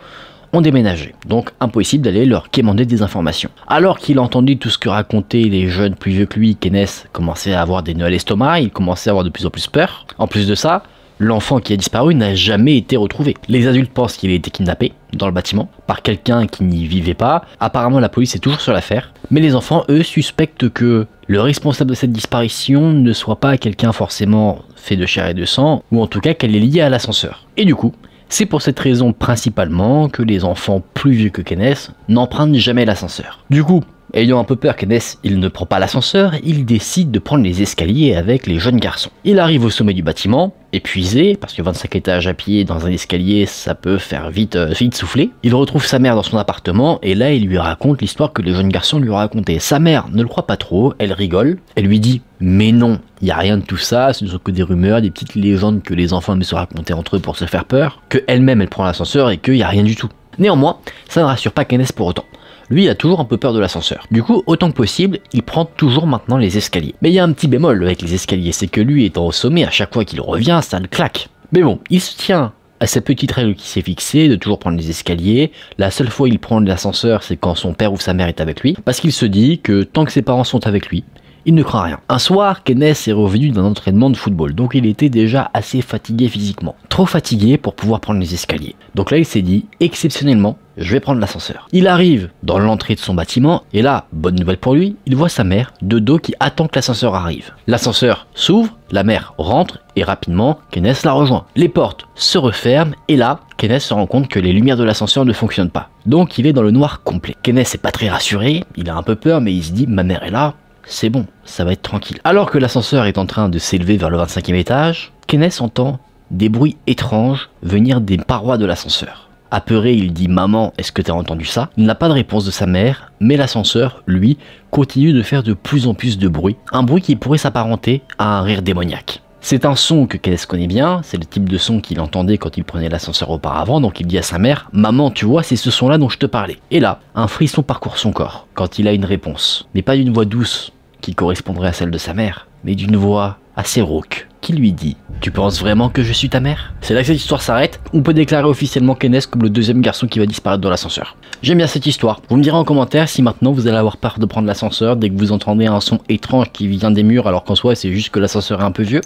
ont déménagé. Donc impossible d'aller leur quémander des informations. Alors qu'il a entendu tout ce que racontaient les jeunes plus vieux que lui, Kenneth commençait à avoir des nœuds à l'estomac, il commençait à avoir de plus en plus peur. En plus de ça, l'enfant qui a disparu n'a jamais été retrouvé. Les adultes pensent qu'il a été kidnappé dans le bâtiment par quelqu'un qui n'y vivait pas. Apparemment la police est toujours sur l'affaire. Mais les enfants, eux, suspectent que le responsable de cette disparition ne soit pas quelqu'un forcément fait de chair et de sang, ou en tout cas qu'elle est liée à l'ascenseur. Et du coup, c'est pour cette raison principalement que les enfants plus vieux que Kenneth n'empruntent jamais l'ascenseur. Du coup, ayant un peu peur, Kenneth, il ne prend pas l'ascenseur, il décide de prendre les escaliers avec les jeunes garçons. Il arrive au sommet du bâtiment, épuisé, parce que 25 étages à pied dans un escalier, ça peut faire vite souffler. Il retrouve sa mère dans son appartement, et là il lui raconte l'histoire que les jeunes garçons lui ont racontée. Sa mère ne le croit pas trop, elle rigole, elle lui dit « Mais non, il n'y a rien de tout ça, ce ne sont que des rumeurs, des petites légendes que les enfants aiment se raconter entre eux pour se faire peur, que elle-même elle prend l'ascenseur et qu'il n'y a rien du tout. » Néanmoins, ça ne rassure pas Kenneth pour autant. Lui, il a toujours un peu peur de l'ascenseur. Du coup, autant que possible, il prend toujours maintenant les escaliers. Mais il y a un petit bémol avec les escaliers, c'est que lui étant au sommet, à chaque fois qu'il revient, ça le claque. Mais bon, il se tient à cette petite règle qui s'est fixée de toujours prendre les escaliers. La seule fois où il prend l'ascenseur, c'est quand son père ou sa mère est avec lui, parce qu'il se dit que tant que ses parents sont avec lui, il ne craint rien. Un soir, Kenneth est revenu d'un entraînement de football, donc il était déjà assez fatigué physiquement. Trop fatigué pour pouvoir prendre les escaliers. Donc là, il s'est dit, exceptionnellement, je vais prendre l'ascenseur. Il arrive dans l'entrée de son bâtiment, et là, bonne nouvelle pour lui, il voit sa mère de dos qui attend que l'ascenseur arrive. L'ascenseur s'ouvre, la mère rentre, et rapidement, Kenneth la rejoint. Les portes se referment, et là, Kenneth se rend compte que les lumières de l'ascenseur ne fonctionnent pas. Donc il est dans le noir complet. Kenneth n'est pas très rassuré, il a un peu peur, mais il se dit, ma mère est là, c'est bon, ça va être tranquille. Alors que l'ascenseur est en train de s'élever vers le 25e étage, Kenneth entend des bruits étranges venir des parois de l'ascenseur. Apeuré, il dit « Maman, est-ce que t'as entendu ça ?» Il n'a pas de réponse de sa mère, mais l'ascenseur, lui, continue de faire de plus en plus de bruit. Un bruit qui pourrait s'apparenter à un rire démoniaque. C'est un son que Kenneth connaît bien, c'est le type de son qu'il entendait quand il prenait l'ascenseur auparavant, donc il dit à sa mère « Maman, tu vois, c'est ce son-là dont je te parlais. » Et là, un frisson parcourt son corps quand il a une réponse, mais pas d'une voix douce qui correspondrait à celle de sa mère, mais d'une voix assez rauque, qui lui dit « Tu penses vraiment que je suis ta mère ?» C'est là que cette histoire s'arrête, on peut déclarer officiellement Kenneth comme le deuxième garçon qui va disparaître dans l'ascenseur. J'aime bien cette histoire, vous me direz en commentaire si maintenant vous allez avoir peur de prendre l'ascenseur dès que vous entendez un son étrange qui vient des murs alors qu'en soi c'est juste que l'ascenseur est un peu vieux.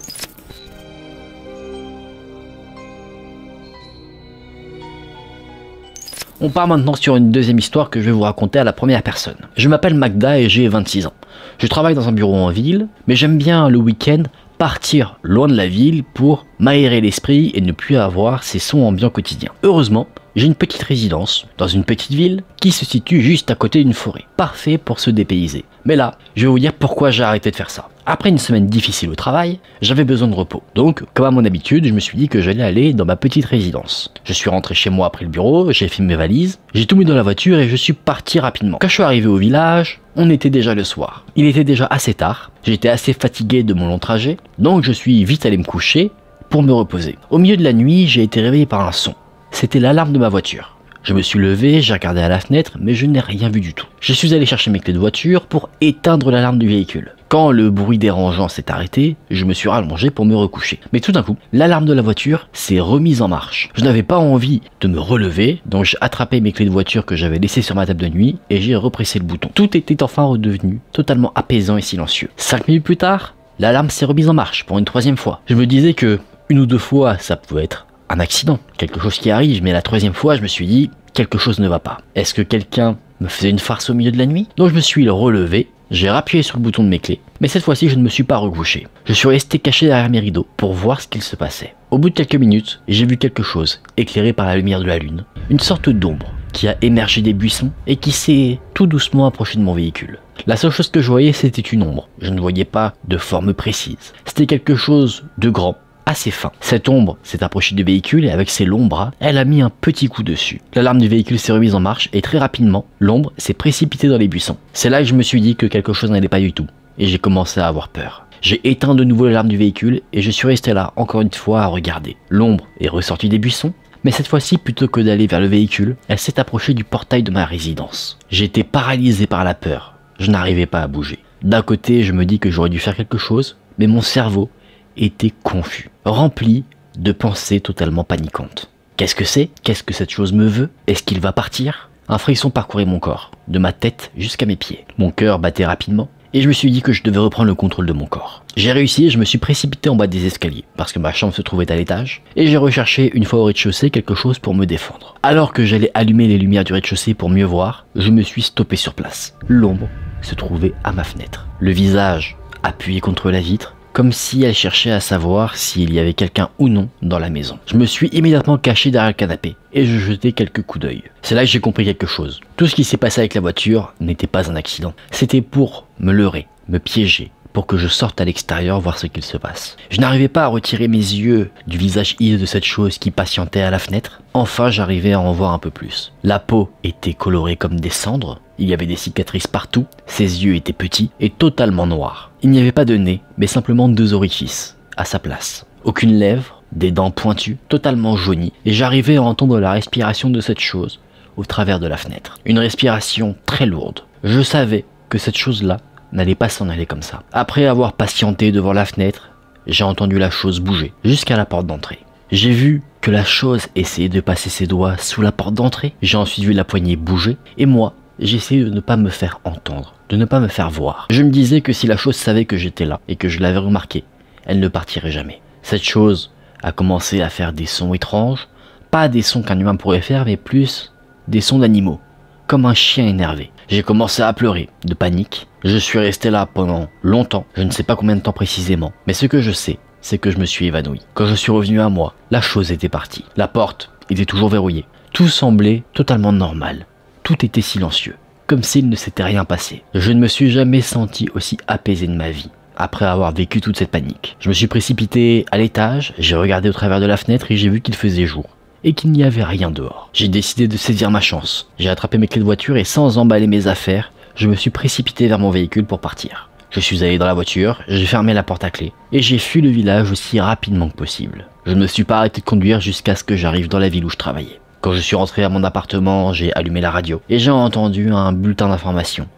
On part maintenant sur une deuxième histoire que je vais vous raconter à la première personne. Je m'appelle Magda et j'ai 26 ans. Je travaille dans un bureau en ville, mais j'aime bien le week-end partir loin de la ville pour m'aérer l'esprit et ne plus avoir ces sons ambiants quotidiens. Heureusement, j'ai une petite résidence dans une petite ville qui se situe juste à côté d'une forêt. Parfait pour se dépayser. Mais là, je vais vous dire pourquoi j'ai arrêté de faire ça. Après une semaine difficile au travail, j'avais besoin de repos. Donc, comme à mon habitude, je me suis dit que j'allais aller dans ma petite résidence. Je suis rentré chez moi après le bureau, j'ai fait mes valises, j'ai tout mis dans la voiture et je suis parti rapidement. Quand je suis arrivé au village, on était déjà le soir. Il était déjà assez tard, j'étais assez fatigué de mon long trajet, donc je suis vite allé me coucher pour me reposer. Au milieu de la nuit, j'ai été réveillé par un son. C'était l'alarme de ma voiture. Je me suis levé, j'ai regardé à la fenêtre, mais je n'ai rien vu du tout. Je suis allé chercher mes clés de voiture pour éteindre l'alarme du véhicule. Quand le bruit dérangeant s'est arrêté, je me suis rallongé pour me recoucher. Mais tout d'un coup, l'alarme de la voiture s'est remise en marche. Je n'avais pas envie de me relever, donc j'ai attrapé mes clés de voiture que j'avais laissées sur ma table de nuit et j'ai repressé le bouton. Tout était enfin redevenu totalement apaisant et silencieux. 5 minutes plus tard, l'alarme s'est remise en marche pour une troisième fois. Je me disais que une ou deux fois, ça pouvait être un accident, quelque chose qui arrive, mais la troisième fois, je me suis dit, quelque chose ne va pas. Est-ce que quelqu'un me faisait une farce au milieu de la nuit? Donc je me suis relevé, j'ai rappuyé sur le bouton de mes clés, mais cette fois-ci, je ne me suis pas recouché. Je suis resté caché derrière mes rideaux pour voir ce qu'il se passait. Au bout de quelques minutes, j'ai vu quelque chose, éclairé par la lumière de la lune. Une sorte d'ombre qui a émergé des buissons et qui s'est tout doucement approché de mon véhicule. La seule chose que je voyais, c'était une ombre. Je ne voyais pas de forme précise. C'était quelque chose de grand, assez fin. Cette ombre s'est approchée du véhicule et avec ses longs bras, elle a mis un petit coup dessus. L'alarme du véhicule s'est remise en marche et très rapidement, l'ombre s'est précipitée dans les buissons. C'est là que je me suis dit que quelque chose n'allait pas du tout et j'ai commencé à avoir peur. J'ai éteint de nouveau l'alarme du véhicule et je suis resté là encore une fois à regarder. L'ombre est ressortie des buissons, mais cette fois-ci, plutôt que d'aller vers le véhicule, elle s'est approchée du portail de ma résidence. J'étais paralysé par la peur. Je n'arrivais pas à bouger. D'un côté, je me dis que j'aurais dû faire quelque chose, mais mon cerveau était confus, rempli de pensées totalement paniquantes. Qu'est-ce que c'est? Qu'est-ce que cette chose me veut? Est-ce qu'il va partir? Un frisson parcourait mon corps, de ma tête jusqu'à mes pieds. Mon cœur battait rapidement, et je me suis dit que je devais reprendre le contrôle de mon corps. J'ai réussi et je me suis précipité en bas des escaliers, parce que ma chambre se trouvait à l'étage, et j'ai recherché une fois au rez-de-chaussée quelque chose pour me défendre. Alors que j'allais allumer les lumières du rez-de-chaussée pour mieux voir, je me suis stoppé sur place. L'ombre se trouvait à ma fenêtre. Le visage appuyé contre la vitre, comme si elle cherchait à savoir s'il y avait quelqu'un ou non dans la maison. Je me suis immédiatement caché derrière le canapé et je jetai quelques coups d'œil. C'est là que j'ai compris quelque chose. Tout ce qui s'est passé avec la voiture n'était pas un accident. C'était pour me leurrer, me piéger, pour que je sorte à l'extérieur voir ce qu'il se passe. Je n'arrivais pas à retirer mes yeux du visage hideux de cette chose qui patientait à la fenêtre. Enfin, j'arrivais à en voir un peu plus. La peau était colorée comme des cendres, il y avait des cicatrices partout, ses yeux étaient petits et totalement noirs. Il n'y avait pas de nez, mais simplement 2 orifices, à sa place. Aucune lèvre, des dents pointues, totalement jaunies, et j'arrivais à entendre la respiration de cette chose au travers de la fenêtre. Une respiration très lourde. Je savais que cette chose-là n'allait pas s'en aller comme ça. Après avoir patienté devant la fenêtre, j'ai entendu la chose bouger jusqu'à la porte d'entrée. J'ai vu que la chose essayait de passer ses doigts sous la porte d'entrée. J'ai ensuite vu la poignée bouger, et moi, j'essayais de ne pas me faire entendre, de ne pas me faire voir. Je me disais que si la chose savait que j'étais là, et que je l'avais remarqué, elle ne partirait jamais. Cette chose a commencé à faire des sons étranges, pas des sons qu'un humain pourrait faire, mais plus des sons d'animaux, comme un chien énervé. J'ai commencé à pleurer, de panique. Je suis resté là pendant longtemps, je ne sais pas combien de temps précisément, mais ce que je sais, c'est que je me suis évanoui. Quand je suis revenu à moi, la chose était partie. La porte était toujours verrouillée. Tout semblait totalement normal. Tout était silencieux, comme s'il ne s'était rien passé. Je ne me suis jamais senti aussi apaisé de ma vie, après avoir vécu toute cette panique. Je me suis précipité à l'étage, j'ai regardé au travers de la fenêtre et j'ai vu qu'il faisait jour, et qu'il n'y avait rien dehors. J'ai décidé de saisir ma chance. J'ai attrapé mes clés de voiture et sans emballer mes affaires, je me suis précipité vers mon véhicule pour partir. Je suis allé dans la voiture, j'ai fermé la porte à clé, et j'ai fui le village aussi rapidement que possible. Je ne me suis pas arrêté de conduire jusqu'à ce que j'arrive dans la ville où je travaillais. Quand je suis rentré à mon appartement, j'ai allumé la radio, et j'ai entendu un bulletin d'information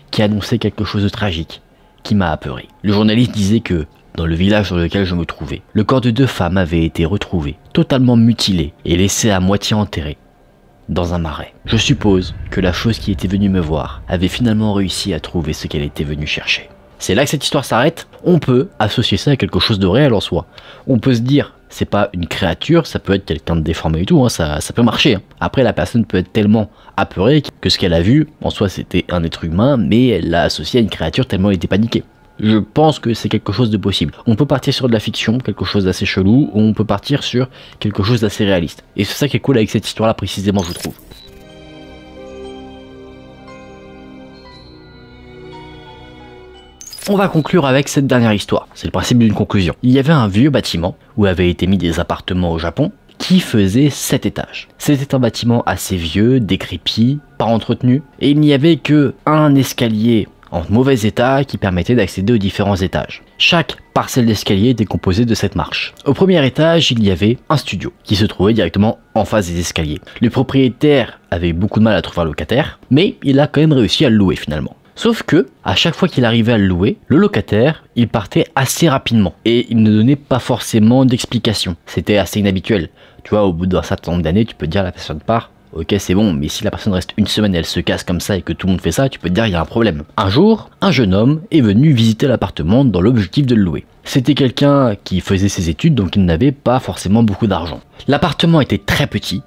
qui annonçait quelque chose de tragique, qui m'a apeuré. Le journaliste disait que, dans le village dans lequel je me trouvais, le corps de 2 femmes avait été retrouvé, totalement mutilé et laissé à moitié enterré dans un marais. Je suppose que la chose qui était venue me voir avait finalement réussi à trouver ce qu'elle était venue chercher. C'est là que cette histoire s'arrête. On peut associer ça à quelque chose de réel en soi. On peut se dire, c'est pas une créature, ça peut être quelqu'un de déformé et tout, hein, ça peut marcher. Après, la personne peut être tellement apeurée que ce qu'elle a vu, en soi c'était un être humain, mais elle l'a associé à une créature tellement elle était paniquée. Je pense que c'est quelque chose de possible. On peut partir sur de la fiction, quelque chose d'assez chelou, ou on peut partir sur quelque chose d'assez réaliste. Et c'est ça qui est cool avec cette histoire-là précisément, je trouve. On va conclure avec cette dernière histoire, c'est le principe d'une conclusion. Il y avait un vieux bâtiment où avaient été mis des appartements au Japon qui faisait 7 étages. C'était un bâtiment assez vieux, décrépit, pas entretenu, et il n'y avait que un escalier en mauvais état qui permettait d'accéder aux différents étages. Chaque parcelle d'escalier était composée de 7 marches. Au premier étage, il y avait un studio qui se trouvait directement en face des escaliers. Le propriétaire avait beaucoup de mal à trouver un locataire, mais il a quand même réussi à le louer finalement. Sauf que, à chaque fois qu'il arrivait à le louer, le locataire, il partait assez rapidement. Et il ne donnait pas forcément d'explication. C'était assez inhabituel. Tu vois, au bout d'un certain nombre d'années, tu peux te dire la personne part, ok c'est bon, mais si la personne reste une semaine et elle se casse comme ça et que tout le monde fait ça, tu peux te dire il y a un problème. Un jour, un jeune homme est venu visiter l'appartement dans l'objectif de le louer. C'était quelqu'un qui faisait ses études, donc il n'avait pas forcément beaucoup d'argent. L'appartement était très petit,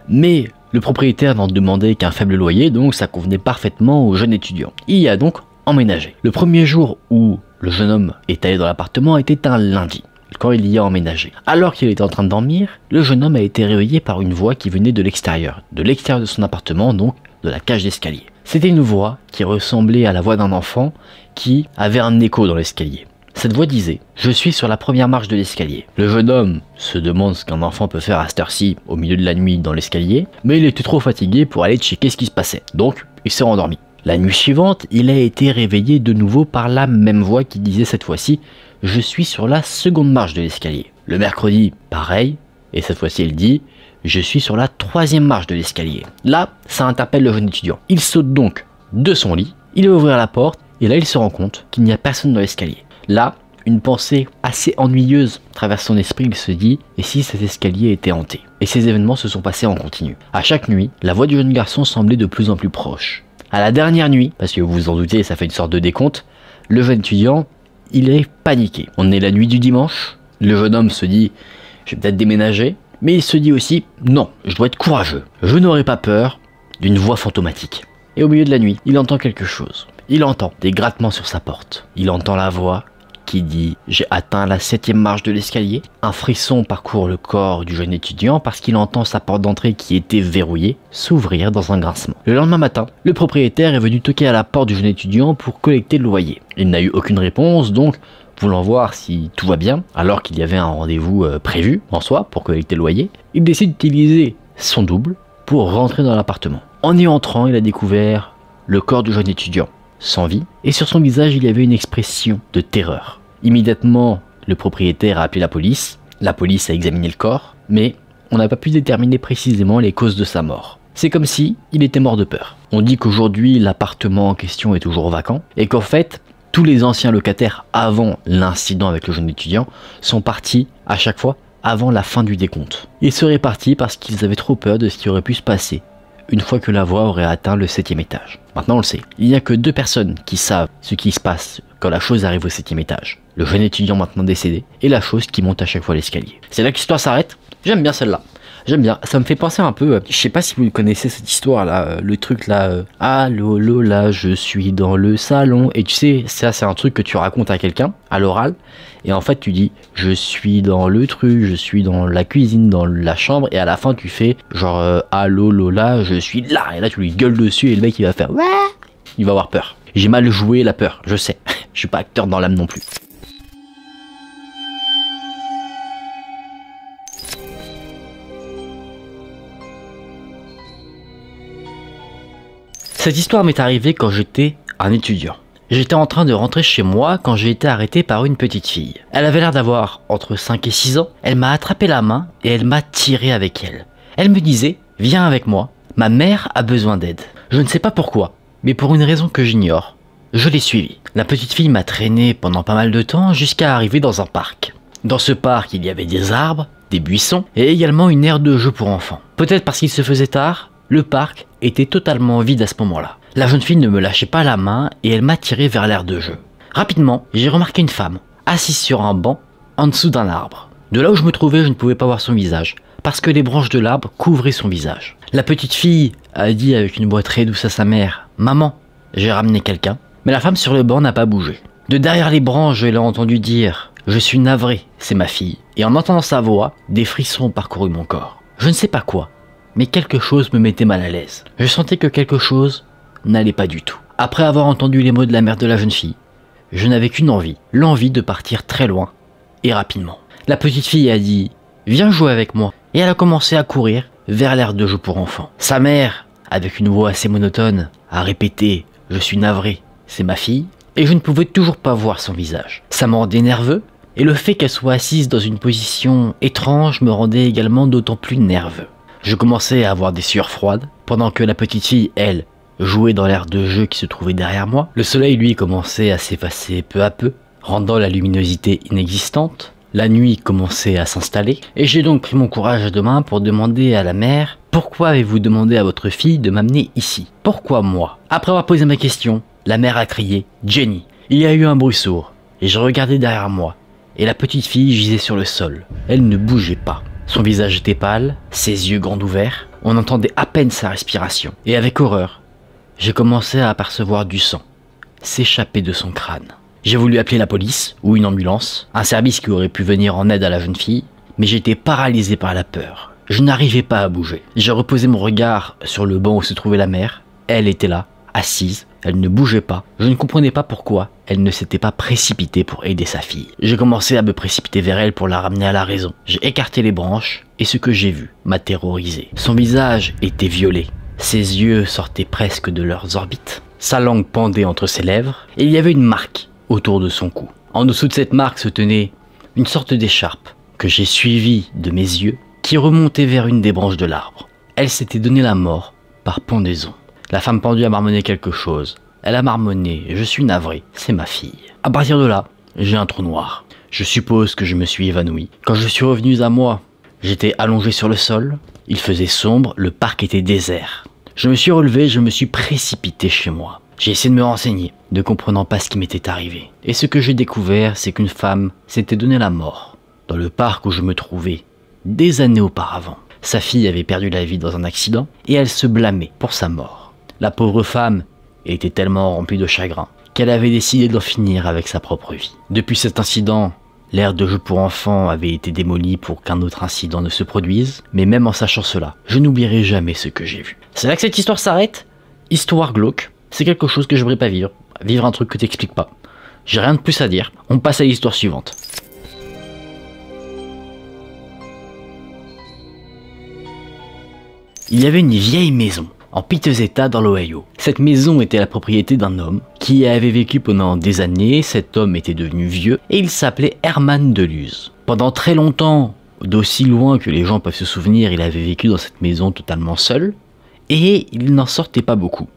mais le propriétaire n'en demandait qu'un faible loyer, donc ça convenait parfaitement au jeune étudiant. Il y a donc emménagé. Le premier jour où le jeune homme est allé dans l'appartement était un lundi, quand il y a emménagé. Alors qu'il était en train de dormir, le jeune homme a été réveillé par une voix qui venait de l'extérieur de son appartement, donc de la cage d'escalier. C'était une voix qui ressemblait à la voix d'un enfant qui avait un écho dans l'escalier. Cette voix disait « Je suis sur la première marche de l'escalier ». Le jeune homme se demande ce qu'un enfant peut faire à cette heure-ci au milieu de la nuit dans l'escalier, mais il était trop fatigué pour aller checker ce qui se passait. Donc, il s'est rendormi. La nuit suivante, il a été réveillé de nouveau par la même voix qui disait cette fois-ci « Je suis sur la seconde marche de l'escalier ». Le mercredi, pareil, et cette fois-ci elle dit « Je suis sur la troisième marche de l'escalier ». Là, ça interpelle le jeune étudiant. Il saute donc de son lit, il va ouvrir la porte, et là il se rend compte qu'il n'y a personne dans l'escalier. Là, une pensée assez ennuyeuse traverse son esprit, il se dit « Et si cet escalier était hanté ?» Et ces événements se sont passés en continu. À chaque nuit, la voix du jeune garçon semblait de plus en plus proche. À la dernière nuit, parce que vous vous en doutez, ça fait une sorte de décompte, le jeune étudiant, il est paniqué. On est la nuit du dimanche, le jeune homme se dit « Je vais peut-être déménager », mais il se dit aussi « Non, je dois être courageux, je n'aurai pas peur d'une voix fantomatique ». Et au milieu de la nuit, il entend quelque chose. Il entend des grattements sur sa porte. Il entend la voix qui dit « J'ai atteint la 7e marche de l'escalier ». Un frisson parcourt le corps du jeune étudiant parce qu'il entend sa porte d'entrée qui était verrouillée s'ouvrir dans un grincement. Le lendemain matin, le propriétaire est venu toquer à la porte du jeune étudiant pour collecter le loyer. Il n'a eu aucune réponse, donc voulant voir si tout va bien, alors qu'il y avait un rendez-vous prévu en soi pour collecter le loyer, il décide d'utiliser son double pour rentrer dans l'appartement. En y entrant, il a découvert le corps du jeune étudiant, sans vie, et sur son visage il y avait une expression de terreur. Immédiatement, le propriétaire a appelé la police a examiné le corps, mais on n'a pas pu déterminer précisément les causes de sa mort. C'est comme si il était mort de peur. On dit qu'aujourd'hui l'appartement en question est toujours vacant, et qu'en fait, tous les anciens locataires avant l'incident avec le jeune étudiant sont partis à chaque fois avant la fin du décompte. Ils seraient partis parce qu'ils avaient trop peur de ce qui aurait pu se passer une fois que la voix aurait atteint le 7e étage. Maintenant on le sait, il n'y a que 2 personnes qui savent ce qui se passe quand la chose arrive au 7e étage. Le jeune étudiant maintenant décédé et la chose qui monte à chaque fois l'escalier. C'est là que l'histoire s'arrête. J'aime bien celle-là. J'aime bien, ça me fait penser un peu, je sais pas si vous connaissez cette histoire là, le truc là, allô Lola, je suis dans le salon, et tu sais, ça c'est un truc que tu racontes à quelqu'un, à l'oral, et en fait tu dis, je suis dans le truc, je suis dans la cuisine, dans la chambre, et à la fin tu fais, genre, allô Lola, je suis là, et là tu lui gueules dessus, et le mec il va faire, ouais, il va avoir peur. J'ai mal joué la peur, je sais, je suis pas acteur dans l'âme non plus. Cette histoire m'est arrivée quand j'étais un étudiant. J'étais en train de rentrer chez moi quand j'ai été arrêté par une petite fille. Elle avait l'air d'avoir entre 5 et 6 ans. Elle m'a attrapé la main et elle m'a tiré avec elle. Elle me disait « Viens avec moi, ma mère a besoin d'aide ». Je ne sais pas pourquoi, mais pour une raison que j'ignore, je l'ai suivie. La petite fille m'a traîné pendant pas mal de temps jusqu'à arriver dans un parc. Dans ce parc, il y avait des arbres, des buissons et également une aire de jeu pour enfants. Peut-être parce qu'il se faisait tard, le parc était totalement vide à ce moment-là. La jeune fille ne me lâchait pas la main et elle m'a tiré vers l'aire de jeu. Rapidement, j'ai remarqué une femme, assise sur un banc, en dessous d'un arbre. De là où je me trouvais, je ne pouvais pas voir son visage, parce que les branches de l'arbre couvraient son visage. La petite fille a dit avec une voix très douce à sa mère, « Maman, j'ai ramené quelqu'un ». Mais la femme sur le banc n'a pas bougé. De derrière les branches, je l'ai entendu dire, « Je suis navré, c'est ma fille ». Et en entendant sa voix, des frissons ont parcouru mon corps. Je ne sais pas quoi, mais quelque chose me mettait mal à l'aise. Je sentais que quelque chose n'allait pas du tout. Après avoir entendu les mots de la mère de la jeune fille, je n'avais qu'une envie, l'envie de partir très loin et rapidement. La petite fille a dit « Viens jouer avec moi » et elle a commencé à courir vers l'aire de jeu pour enfants. Sa mère, avec une voix assez monotone, a répété « Je suis navré, c'est ma fille » et je ne pouvais toujours pas voir son visage. Ça me rendait nerveux et le fait qu'elle soit assise dans une position étrange me rendait également d'autant plus nerveux. Je commençais à avoir des sueurs froides, pendant que la petite fille, elle, jouait dans l'aire de jeu qui se trouvait derrière moi. Le soleil, lui, commençait à s'effacer peu à peu, rendant la luminosité inexistante. La nuit commençait à s'installer, et j'ai donc pris mon courage à deux mains pour demander à la mère « Pourquoi avez-vous demandé à votre fille de m'amener ici? Pourquoi moi ?» Après avoir posé ma question, la mère a crié « Jenny !» Il y a eu un bruit sourd, et je regardais derrière moi, et la petite fille gisait sur le sol. Elle ne bougeait pas. Son visage était pâle, ses yeux grands ouverts, on entendait à peine sa respiration. Et avec horreur, j'ai commencé à apercevoir du sang s'échapper de son crâne. J'ai voulu appeler la police ou une ambulance, un service qui aurait pu venir en aide à la jeune fille, mais j'étais paralysé par la peur. Je n'arrivais pas à bouger. J'ai reposé mon regard sur le banc où se trouvait la mère. Elle était là, assise, elle ne bougeait pas. Je ne comprenais pas pourquoi elle ne s'était pas précipitée pour aider sa fille. J'ai commencé à me précipiter vers elle pour la ramener à la raison. J'ai écarté les branches et ce que j'ai vu m'a terrorisé. Son visage était violet. Ses yeux sortaient presque de leurs orbites. Sa langue pendait entre ses lèvres et il y avait une marque autour de son cou. En dessous de cette marque se tenait une sorte d'écharpe que j'ai suivie de mes yeux qui remontait vers une des branches de l'arbre. Elle s'était donné la mort par pendaison. La femme pendue a marmonné quelque chose. Elle a marmonné, je suis navré, c'est ma fille. À partir de là, j'ai un trou noir. Je suppose que je me suis évanoui. Quand je suis revenu à moi, j'étais allongé sur le sol, il faisait sombre, le parc était désert. Je me suis relevé, je me suis précipité chez moi. J'ai essayé de me renseigner, ne comprenant pas ce qui m'était arrivé. Et ce que j'ai découvert, c'est qu'une femme s'était donné la mort dans le parc où je me trouvais des années auparavant. Sa fille avait perdu la vie dans un accident et elle se blâmait pour sa mort. La pauvre femme était tellement remplie de chagrin qu'elle avait décidé d'en finir avec sa propre vie. Depuis cet incident, l'aire de jeu pour enfants avait été démolie pour qu'un autre incident ne se produise, mais même en sachant cela, je n'oublierai jamais ce que j'ai vu. C'est là que cette histoire s'arrête. Histoire glauque, c'est quelque chose que j'aimerais pas vivre. Vivre un truc que t'expliques pas. J'ai rien de plus à dire, on passe à l'histoire suivante. Il y avait une vieille maison en piteux état dans l'Ohio. Cette maison était la propriété d'un homme qui y avait vécu pendant des années. Cet homme était devenu vieux et il s'appelait Herman Deluse. Pendant très longtemps, d'aussi loin que les gens peuvent se souvenir, il avait vécu dans cette maison totalement seul et il n'en sortait pas beaucoup.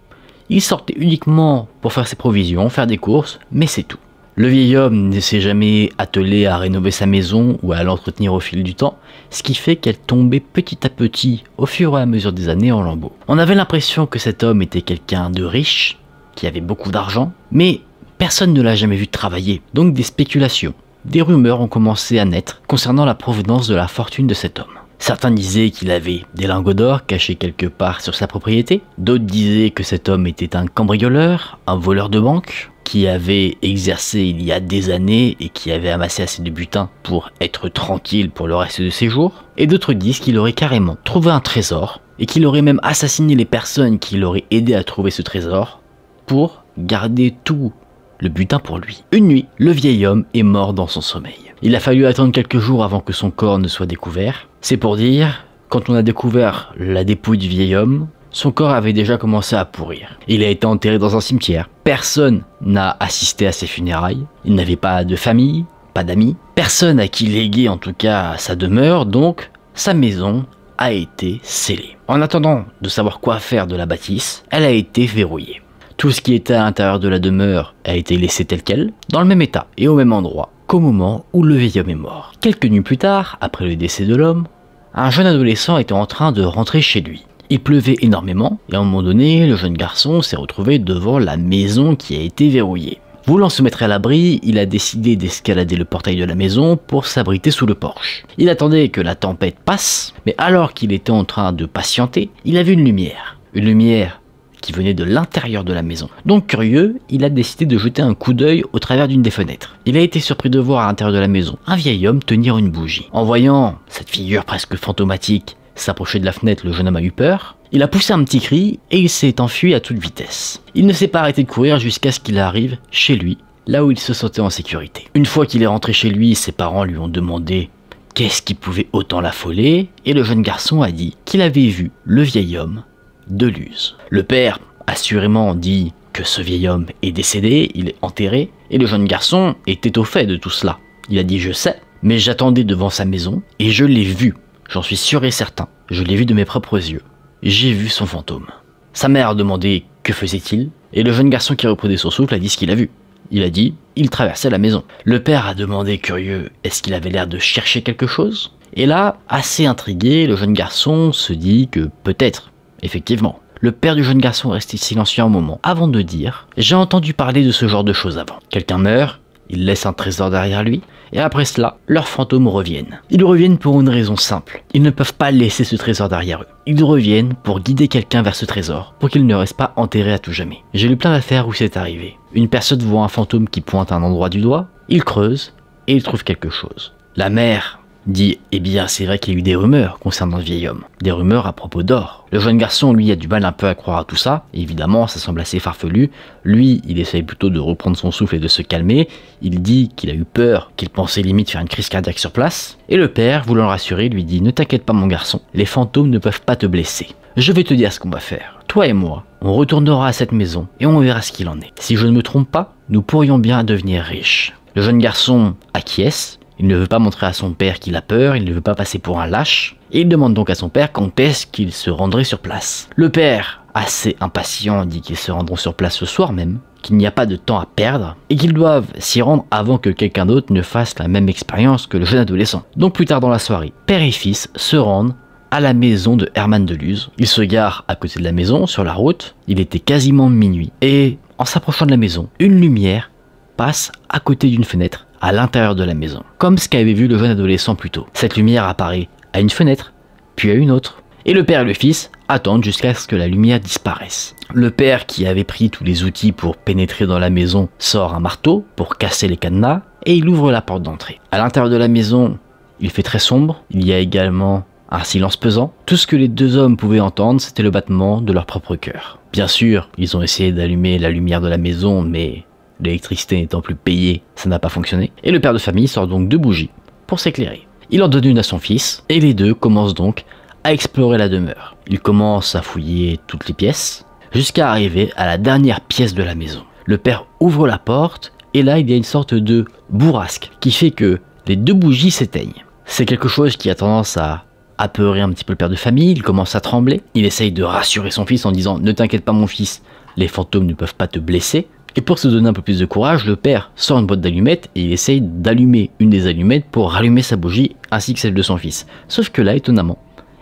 Il sortait uniquement pour faire ses provisions, faire des courses, mais c'est tout. Le vieil homme ne s'est jamais attelé à rénover sa maison ou à l'entretenir au fil du temps, ce qui fait qu'elle tombait petit à petit, au fur et à mesure des années, en lambeaux. On avait l'impression que cet homme était quelqu'un de riche, qui avait beaucoup d'argent, mais personne ne l'a jamais vu travailler, donc des spéculations. Des rumeurs ont commencé à naître concernant la provenance de la fortune de cet homme. Certains disaient qu'il avait des lingots d'or cachés quelque part sur sa propriété, d'autres disaient que cet homme était un cambrioleur, un voleur de banque, qui avait exercé il y a des années et qui avait amassé assez de butin pour être tranquille pour le reste de ses jours, et d'autres disent qu'il aurait carrément trouvé un trésor, et qu'il aurait même assassiné les personnes qui l'auraient aidé à trouver ce trésor, pour garder tout le butin pour lui. Une nuit, le vieil homme est mort dans son sommeil. Il a fallu attendre quelques jours avant que son corps ne soit découvert. C'est pour dire, quand on a découvert la dépouille du vieil homme, son corps avait déjà commencé à pourrir. Il a été enterré dans un cimetière. Personne n'a assisté à ses funérailles. Il n'avait pas de famille, pas d'amis. Personne à qui léguer en tout cas sa demeure, donc sa maison a été scellée. En attendant de savoir quoi faire de la bâtisse, elle a été verrouillée. Tout ce qui était à l'intérieur de la demeure a été laissé tel quel, dans le même état et au même endroit qu'au moment où le vieil homme est mort. Quelques nuits plus tard, après le décès de l'homme, un jeune adolescent était en train de rentrer chez lui. Il pleuvait énormément et à un moment donné, le jeune garçon s'est retrouvé devant la maison qui a été verrouillée. Voulant se mettre à l'abri, il a décidé d'escalader le portail de la maison pour s'abriter sous le porche. Il attendait que la tempête passe, mais alors qu'il était en train de patienter, il a vu une lumière. Une lumière qui venait de l'intérieur de la maison. Donc curieux, il a décidé de jeter un coup d'œil au travers d'une des fenêtres. Il a été surpris de voir à l'intérieur de la maison un vieil homme tenir une bougie. En voyant cette figure presque fantomatique s'approcher de la fenêtre, le jeune homme a eu peur. Il a poussé un petit cri et il s'est enfui à toute vitesse. Il ne s'est pas arrêté de courir jusqu'à ce qu'il arrive chez lui, là où il se sentait en sécurité. Une fois qu'il est rentré chez lui, ses parents lui ont demandé qu'est-ce qui pouvait autant l'affoler, et le jeune garçon a dit qu'il avait vu le vieil homme de Luz. Le père, assurément, dit que ce vieil homme est décédé, il est enterré, et le jeune garçon était au fait de tout cela. Il a dit « je sais, mais j'attendais devant sa maison, et je l'ai vu, j'en suis sûr et certain, je l'ai vu de mes propres yeux, j'ai vu son fantôme ». Sa mère a demandé que faisait-il, et le jeune garçon qui reprenait son souffle a dit ce qu'il a vu. Il a dit « il traversait la maison ». Le père a demandé curieux « est-ce qu'il avait l'air de chercher quelque chose ?» Et là, assez intrigué, le jeune garçon se dit que peut-être, effectivement. Le père du jeune garçon est resté silencieux un moment, avant de dire « j'ai entendu parler de ce genre de choses avant. Quelqu'un meurt, il laisse un trésor derrière lui, et après cela, leurs fantômes reviennent. Ils reviennent pour une raison simple. Ils ne peuvent pas laisser ce trésor derrière eux. Ils reviennent pour guider quelqu'un vers ce trésor, pour qu'il ne reste pas enterré à tout jamais. » J'ai lu plein d'affaires où c'est arrivé. Une personne voit un fantôme qui pointe un endroit du doigt, il creuse, et il trouve quelque chose. La mère dit « eh bien c'est vrai qu'il y a eu des rumeurs concernant le vieil homme, des rumeurs à propos d'or. » Le jeune garçon lui a du mal un peu à croire à tout ça, et évidemment ça semble assez farfelu. Lui il essaye plutôt de reprendre son souffle et de se calmer, il dit qu'il a eu peur, qu'il pensait limite faire une crise cardiaque sur place, et le père voulant le rassurer lui dit « ne t'inquiète pas mon garçon, les fantômes ne peuvent pas te blesser. Je vais te dire ce qu'on va faire, toi et moi, on retournera à cette maison et on verra ce qu'il en est. Si je ne me trompe pas, nous pourrions bien devenir riches. » Le jeune garçon acquiesce. Il ne veut pas montrer à son père qu'il a peur, il ne veut pas passer pour un lâche, et il demande donc à son père quand est-ce qu'il se rendrait sur place. Le père, assez impatient, dit qu'ils se rendront sur place ce soir même, qu'il n'y a pas de temps à perdre, et qu'ils doivent s'y rendre avant que quelqu'un d'autre ne fasse la même expérience que le jeune adolescent. Donc plus tard dans la soirée, père et fils se rendent à la maison de Herman de Luz. Ils se garent à côté de la maison, sur la route, il était quasiment minuit, et en s'approchant de la maison, une lumière passe à côté d'une fenêtre, à l'intérieur de la maison, comme ce qu'avait vu le jeune adolescent plus tôt. Cette lumière apparaît à une fenêtre, puis à une autre, et le père et le fils attendent jusqu'à ce que la lumière disparaisse. Le père, qui avait pris tous les outils pour pénétrer dans la maison, sort un marteau pour casser les cadenas, et il ouvre la porte d'entrée. À l'intérieur de la maison, il fait très sombre, il y a également un silence pesant. Tout ce que les deux hommes pouvaient entendre, c'était le battement de leur propre cœur. Bien sûr, ils ont essayé d'allumer la lumière de la maison, mais l'électricité n'étant plus payée, ça n'a pas fonctionné. Et le père de famille sort donc 2 bougies pour s'éclairer. Il en donne une à son fils, et les deux commencent donc à explorer la demeure. Ils commencent à fouiller toutes les pièces, jusqu'à arriver à la dernière pièce de la maison. Le père ouvre la porte, et là il y a une sorte de bourrasque, qui fait que les 2 bougies s'éteignent. C'est quelque chose qui a tendance à apeurer un petit peu le père de famille, il commence à trembler. Il essaye de rassurer son fils en disant « ne t'inquiète pas mon fils, les fantômes ne peuvent pas te blesser ». Et pour se donner un peu plus de courage, le père sort une boîte d'allumettes et il essaye d'allumer une des allumettes pour rallumer sa bougie ainsi que celle de son fils. Sauf que là, étonnamment,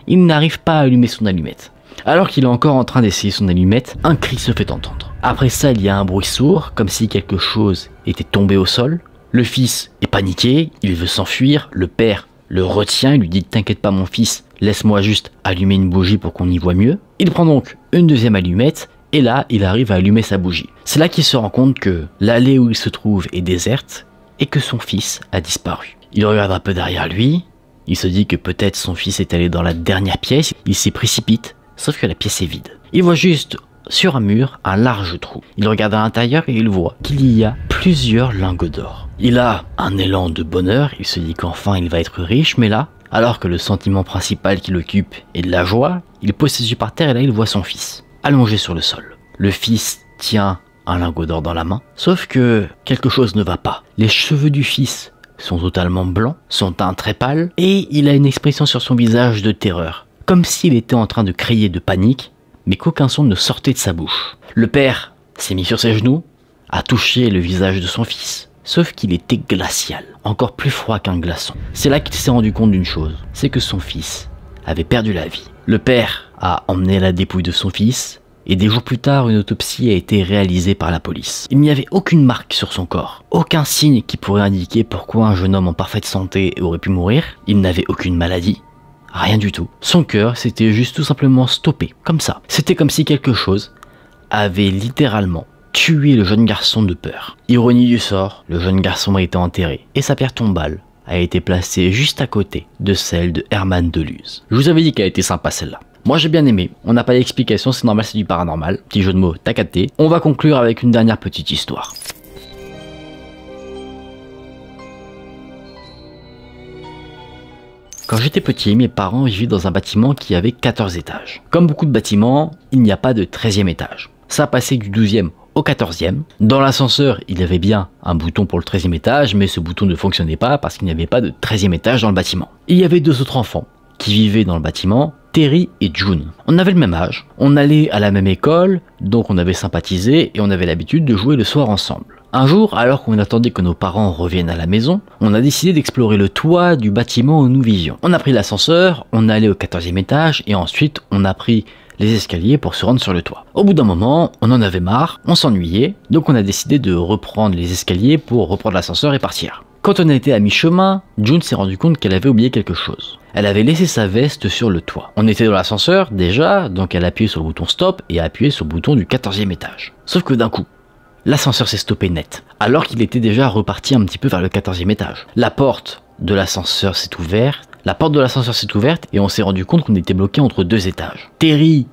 il n'arrive pas à allumer son allumette. Alors qu'il est encore en train d'essayer son allumette, un cri se fait entendre. Après ça, il y a un bruit sourd, comme si quelque chose était tombé au sol. Le fils est paniqué, il veut s'enfuir, le père le retient, il lui dit « T'inquiète pas mon fils, laisse-moi juste allumer une bougie pour qu'on y voit mieux ». Il prend donc une deuxième allumette, et là, il arrive à allumer sa bougie. C'est là qu'il se rend compte que l'allée où il se trouve est déserte, et que son fils a disparu. Il regarde un peu derrière lui, il se dit que peut-être son fils est allé dans la dernière pièce, il s'y précipite, sauf que la pièce est vide. Il voit juste sur un mur un large trou. Il regarde à l'intérieur et il voit qu'il y a plusieurs lingots d'or. Il a un élan de bonheur, il se dit qu'enfin il va être riche, mais là, alors que le sentiment principal qui l'occupe est de la joie, il pose ses yeux par terre et là il voit son fils, allongé sur le sol. Le fils tient un lingot d'or dans la main, sauf que quelque chose ne va pas. Les cheveux du fils sont totalement blancs, son teint très pâle, et il a une expression sur son visage de terreur, comme s'il était en train de crier de panique, mais qu'aucun son ne sortait de sa bouche. Le père s'est mis sur ses genoux, a touché le visage de son fils, sauf qu'il était glacial, encore plus froid qu'un glaçon. C'est là qu'il s'est rendu compte d'une chose, c'est que son fils avait perdu la vie. Le père a emmené la dépouille de son fils, et des jours plus tard, une autopsie a été réalisée par la police. Il n'y avait aucune marque sur son corps, aucun signe qui pourrait indiquer pourquoi un jeune homme en parfaite santé aurait pu mourir. Il n'avait aucune maladie, rien du tout. Son cœur s'était juste tout simplement stoppé, comme ça. C'était comme si quelque chose avait littéralement tué le jeune garçon de peur. Ironie du sort, le jeune garçon a été enterré, et sa pierre tombale a été placée juste à côté de celle de Herman de Luz. Je vous avais dit qu'elle était sympa celle-là. Moi j'ai bien aimé, on n'a pas d'explication, c'est normal, c'est du paranormal. Petit jeu de mots, t'as capté. On va conclure avec une dernière petite histoire. Quand j'étais petit, mes parents vivaient dans un bâtiment qui avait 14 étages. Comme beaucoup de bâtiments, il n'y a pas de 13e étage. Ça passait du 12e au 14e. Dans l'ascenseur, il y avait bien un bouton pour le 13e étage, mais ce bouton ne fonctionnait pas parce qu'il n'y avait pas de 13e étage dans le bâtiment. Il y avait deux autres enfants qui vivaient dans le bâtiment, Terry et June. On avait le même âge, on allait à la même école, donc on avait sympathisé et on avait l'habitude de jouer le soir ensemble. Un jour, alors qu'on attendait que nos parents reviennent à la maison, on a décidé d'explorer le toit du bâtiment où nous vivions. On a pris l'ascenseur, on allait au 14e étage et ensuite on a pris les escaliers pour se rendre sur le toit. Au bout d'un moment, on en avait marre, on s'ennuyait, donc on a décidé de reprendre les escaliers pour reprendre l'ascenseur et partir. Quand on était à mi-chemin, June s'est rendu compte qu'elle avait oublié quelque chose. Elle avait laissé sa veste sur le toit. On était dans l'ascenseur déjà, donc elle a appuyé sur le bouton stop et a appuyé sur le bouton du 14e étage. Sauf que d'un coup, l'ascenseur s'est stoppé net, alors qu'il était déjà reparti un petit peu vers le 14e étage. La porte de l'ascenseur s'est ouverte, et on s'est rendu compte qu'on était bloqué entre deux étages. Terry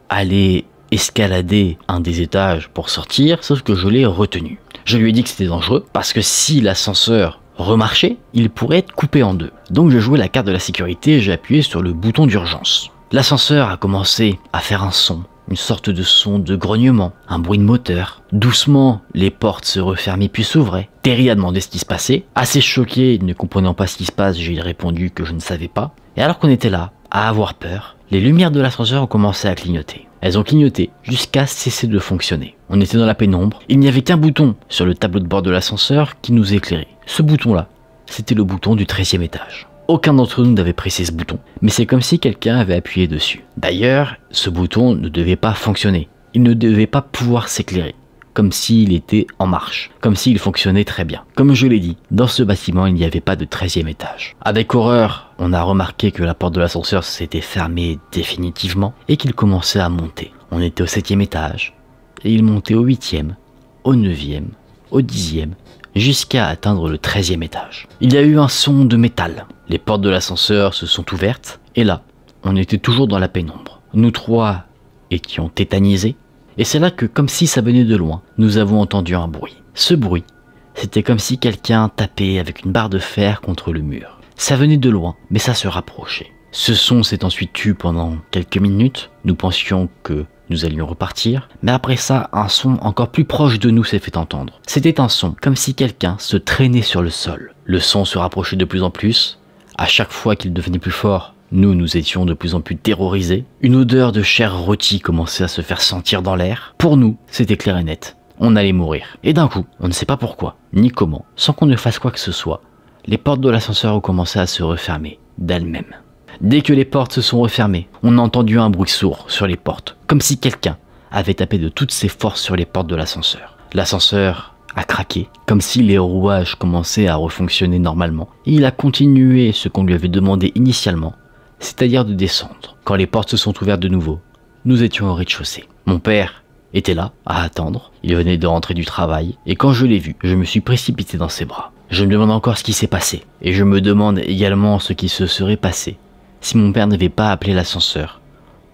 allait escalader un des étages pour sortir, sauf que je l'ai retenu. Je lui ai dit que c'était dangereux, parce que si l'ascenseur remarchait, il pourrait être coupé en deux. Donc j'ai joué la carte de la sécurité et j'ai appuyé sur le bouton d'urgence. L'ascenseur a commencé à faire un son, une sorte de son de grognement, un bruit de moteur. Doucement, les portes se refermaient puis s'ouvraient. Terry a demandé ce qui se passait. Assez choqué, ne comprenant pas ce qui se passe, j'ai répondu que je ne savais pas. Et alors qu'on était là, à avoir peur, les lumières de l'ascenseur ont commencé à clignoter. Elles ont clignoté jusqu'à cesser de fonctionner. On était dans la pénombre. Il n'y avait qu'un bouton sur le tableau de bord de l'ascenseur qui nous éclairait. Ce bouton-là, c'était le bouton du 13e étage. Aucun d'entre nous n'avait pressé ce bouton, mais c'est comme si quelqu'un avait appuyé dessus. D'ailleurs, ce bouton ne devait pas fonctionner. Il ne devait pas pouvoir s'éclairer, comme s'il était en marche, comme s'il fonctionnait très bien. Comme je l'ai dit, dans ce bâtiment, il n'y avait pas de 13e étage. Avec horreur, on a remarqué que la porte de l'ascenseur s'était fermée définitivement et qu'il commençait à monter. On était au 7e étage, et il montait au 8e, au 9e, au 10e, jusqu'à atteindre le 13e étage. Il y a eu un son de métal. Les portes de l'ascenseur se sont ouvertes, et là, on était toujours dans la pénombre. Nous trois étions tétanisés, et c'est là que, comme si ça venait de loin, nous avons entendu un bruit. Ce bruit, c'était comme si quelqu'un tapait avec une barre de fer contre le mur. Ça venait de loin, mais ça se rapprochait. Ce son s'est ensuite tu pendant quelques minutes. Nous pensions que nous allions repartir, mais après ça, un son encore plus proche de nous s'est fait entendre. C'était un son comme si quelqu'un se traînait sur le sol. Le son se rapprochait de plus en plus. À chaque fois qu'il devenait plus fort, nous étions de plus en plus terrorisés. Une odeur de chair rôtie commençait à se faire sentir dans l'air. Pour nous, c'était clair et net. on allait mourir. Et d'un coup, on ne sait pas pourquoi, ni comment, sans qu'on ne fasse quoi que ce soit, les portes de l'ascenseur ont commencé à se refermer d'elles-mêmes. Dès que les portes se sont refermées, on a entendu un bruit sourd sur les portes, comme si quelqu'un avait tapé de toutes ses forces sur les portes de l'ascenseur. L'ascenseur a craqué, comme si les rouages commençaient à refonctionner normalement. Et il a continué ce qu'on lui avait demandé initialement, c'est-à-dire de descendre. Quand les portes se sont ouvertes de nouveau, nous étions au rez-de-chaussée. Mon père était là, à attendre. Il venait de rentrer du travail, et quand je l'ai vu, je me suis précipité dans ses bras. Je me demande encore ce qui s'est passé, et je me demande également ce qui se serait passé si mon père n'avait pas appelé l'ascenseur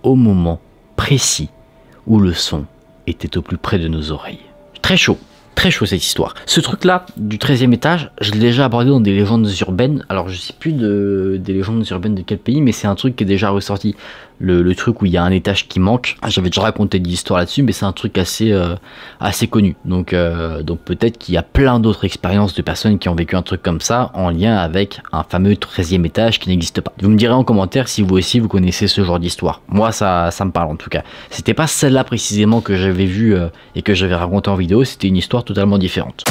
au moment précis où le son était au plus près de nos oreilles. Très chaud cette histoire. Ce truc là du 13e étage, je l'ai déjà abordé dans des légendes urbaines. Alors je sais plus des légendes urbaines de quel pays, mais c'est un truc qui est déjà ressorti. Le truc où il y a un étage qui manque. J'avais déjà raconté des histoires là-dessus, mais c'est un truc assez connu. Donc peut-être qu'il y a plein d'autres expériences de personnes qui ont vécu un truc comme ça en lien avec un fameux 13e étage qui n'existe pas. Vous me direz en commentaire si vous aussi vous connaissez ce genre d'histoire. Moi ça me parle en tout cas. C'était pas celle-là précisément que j'avais vue et que j'avais racontée en vidéo, c'était une histoire totalement différente.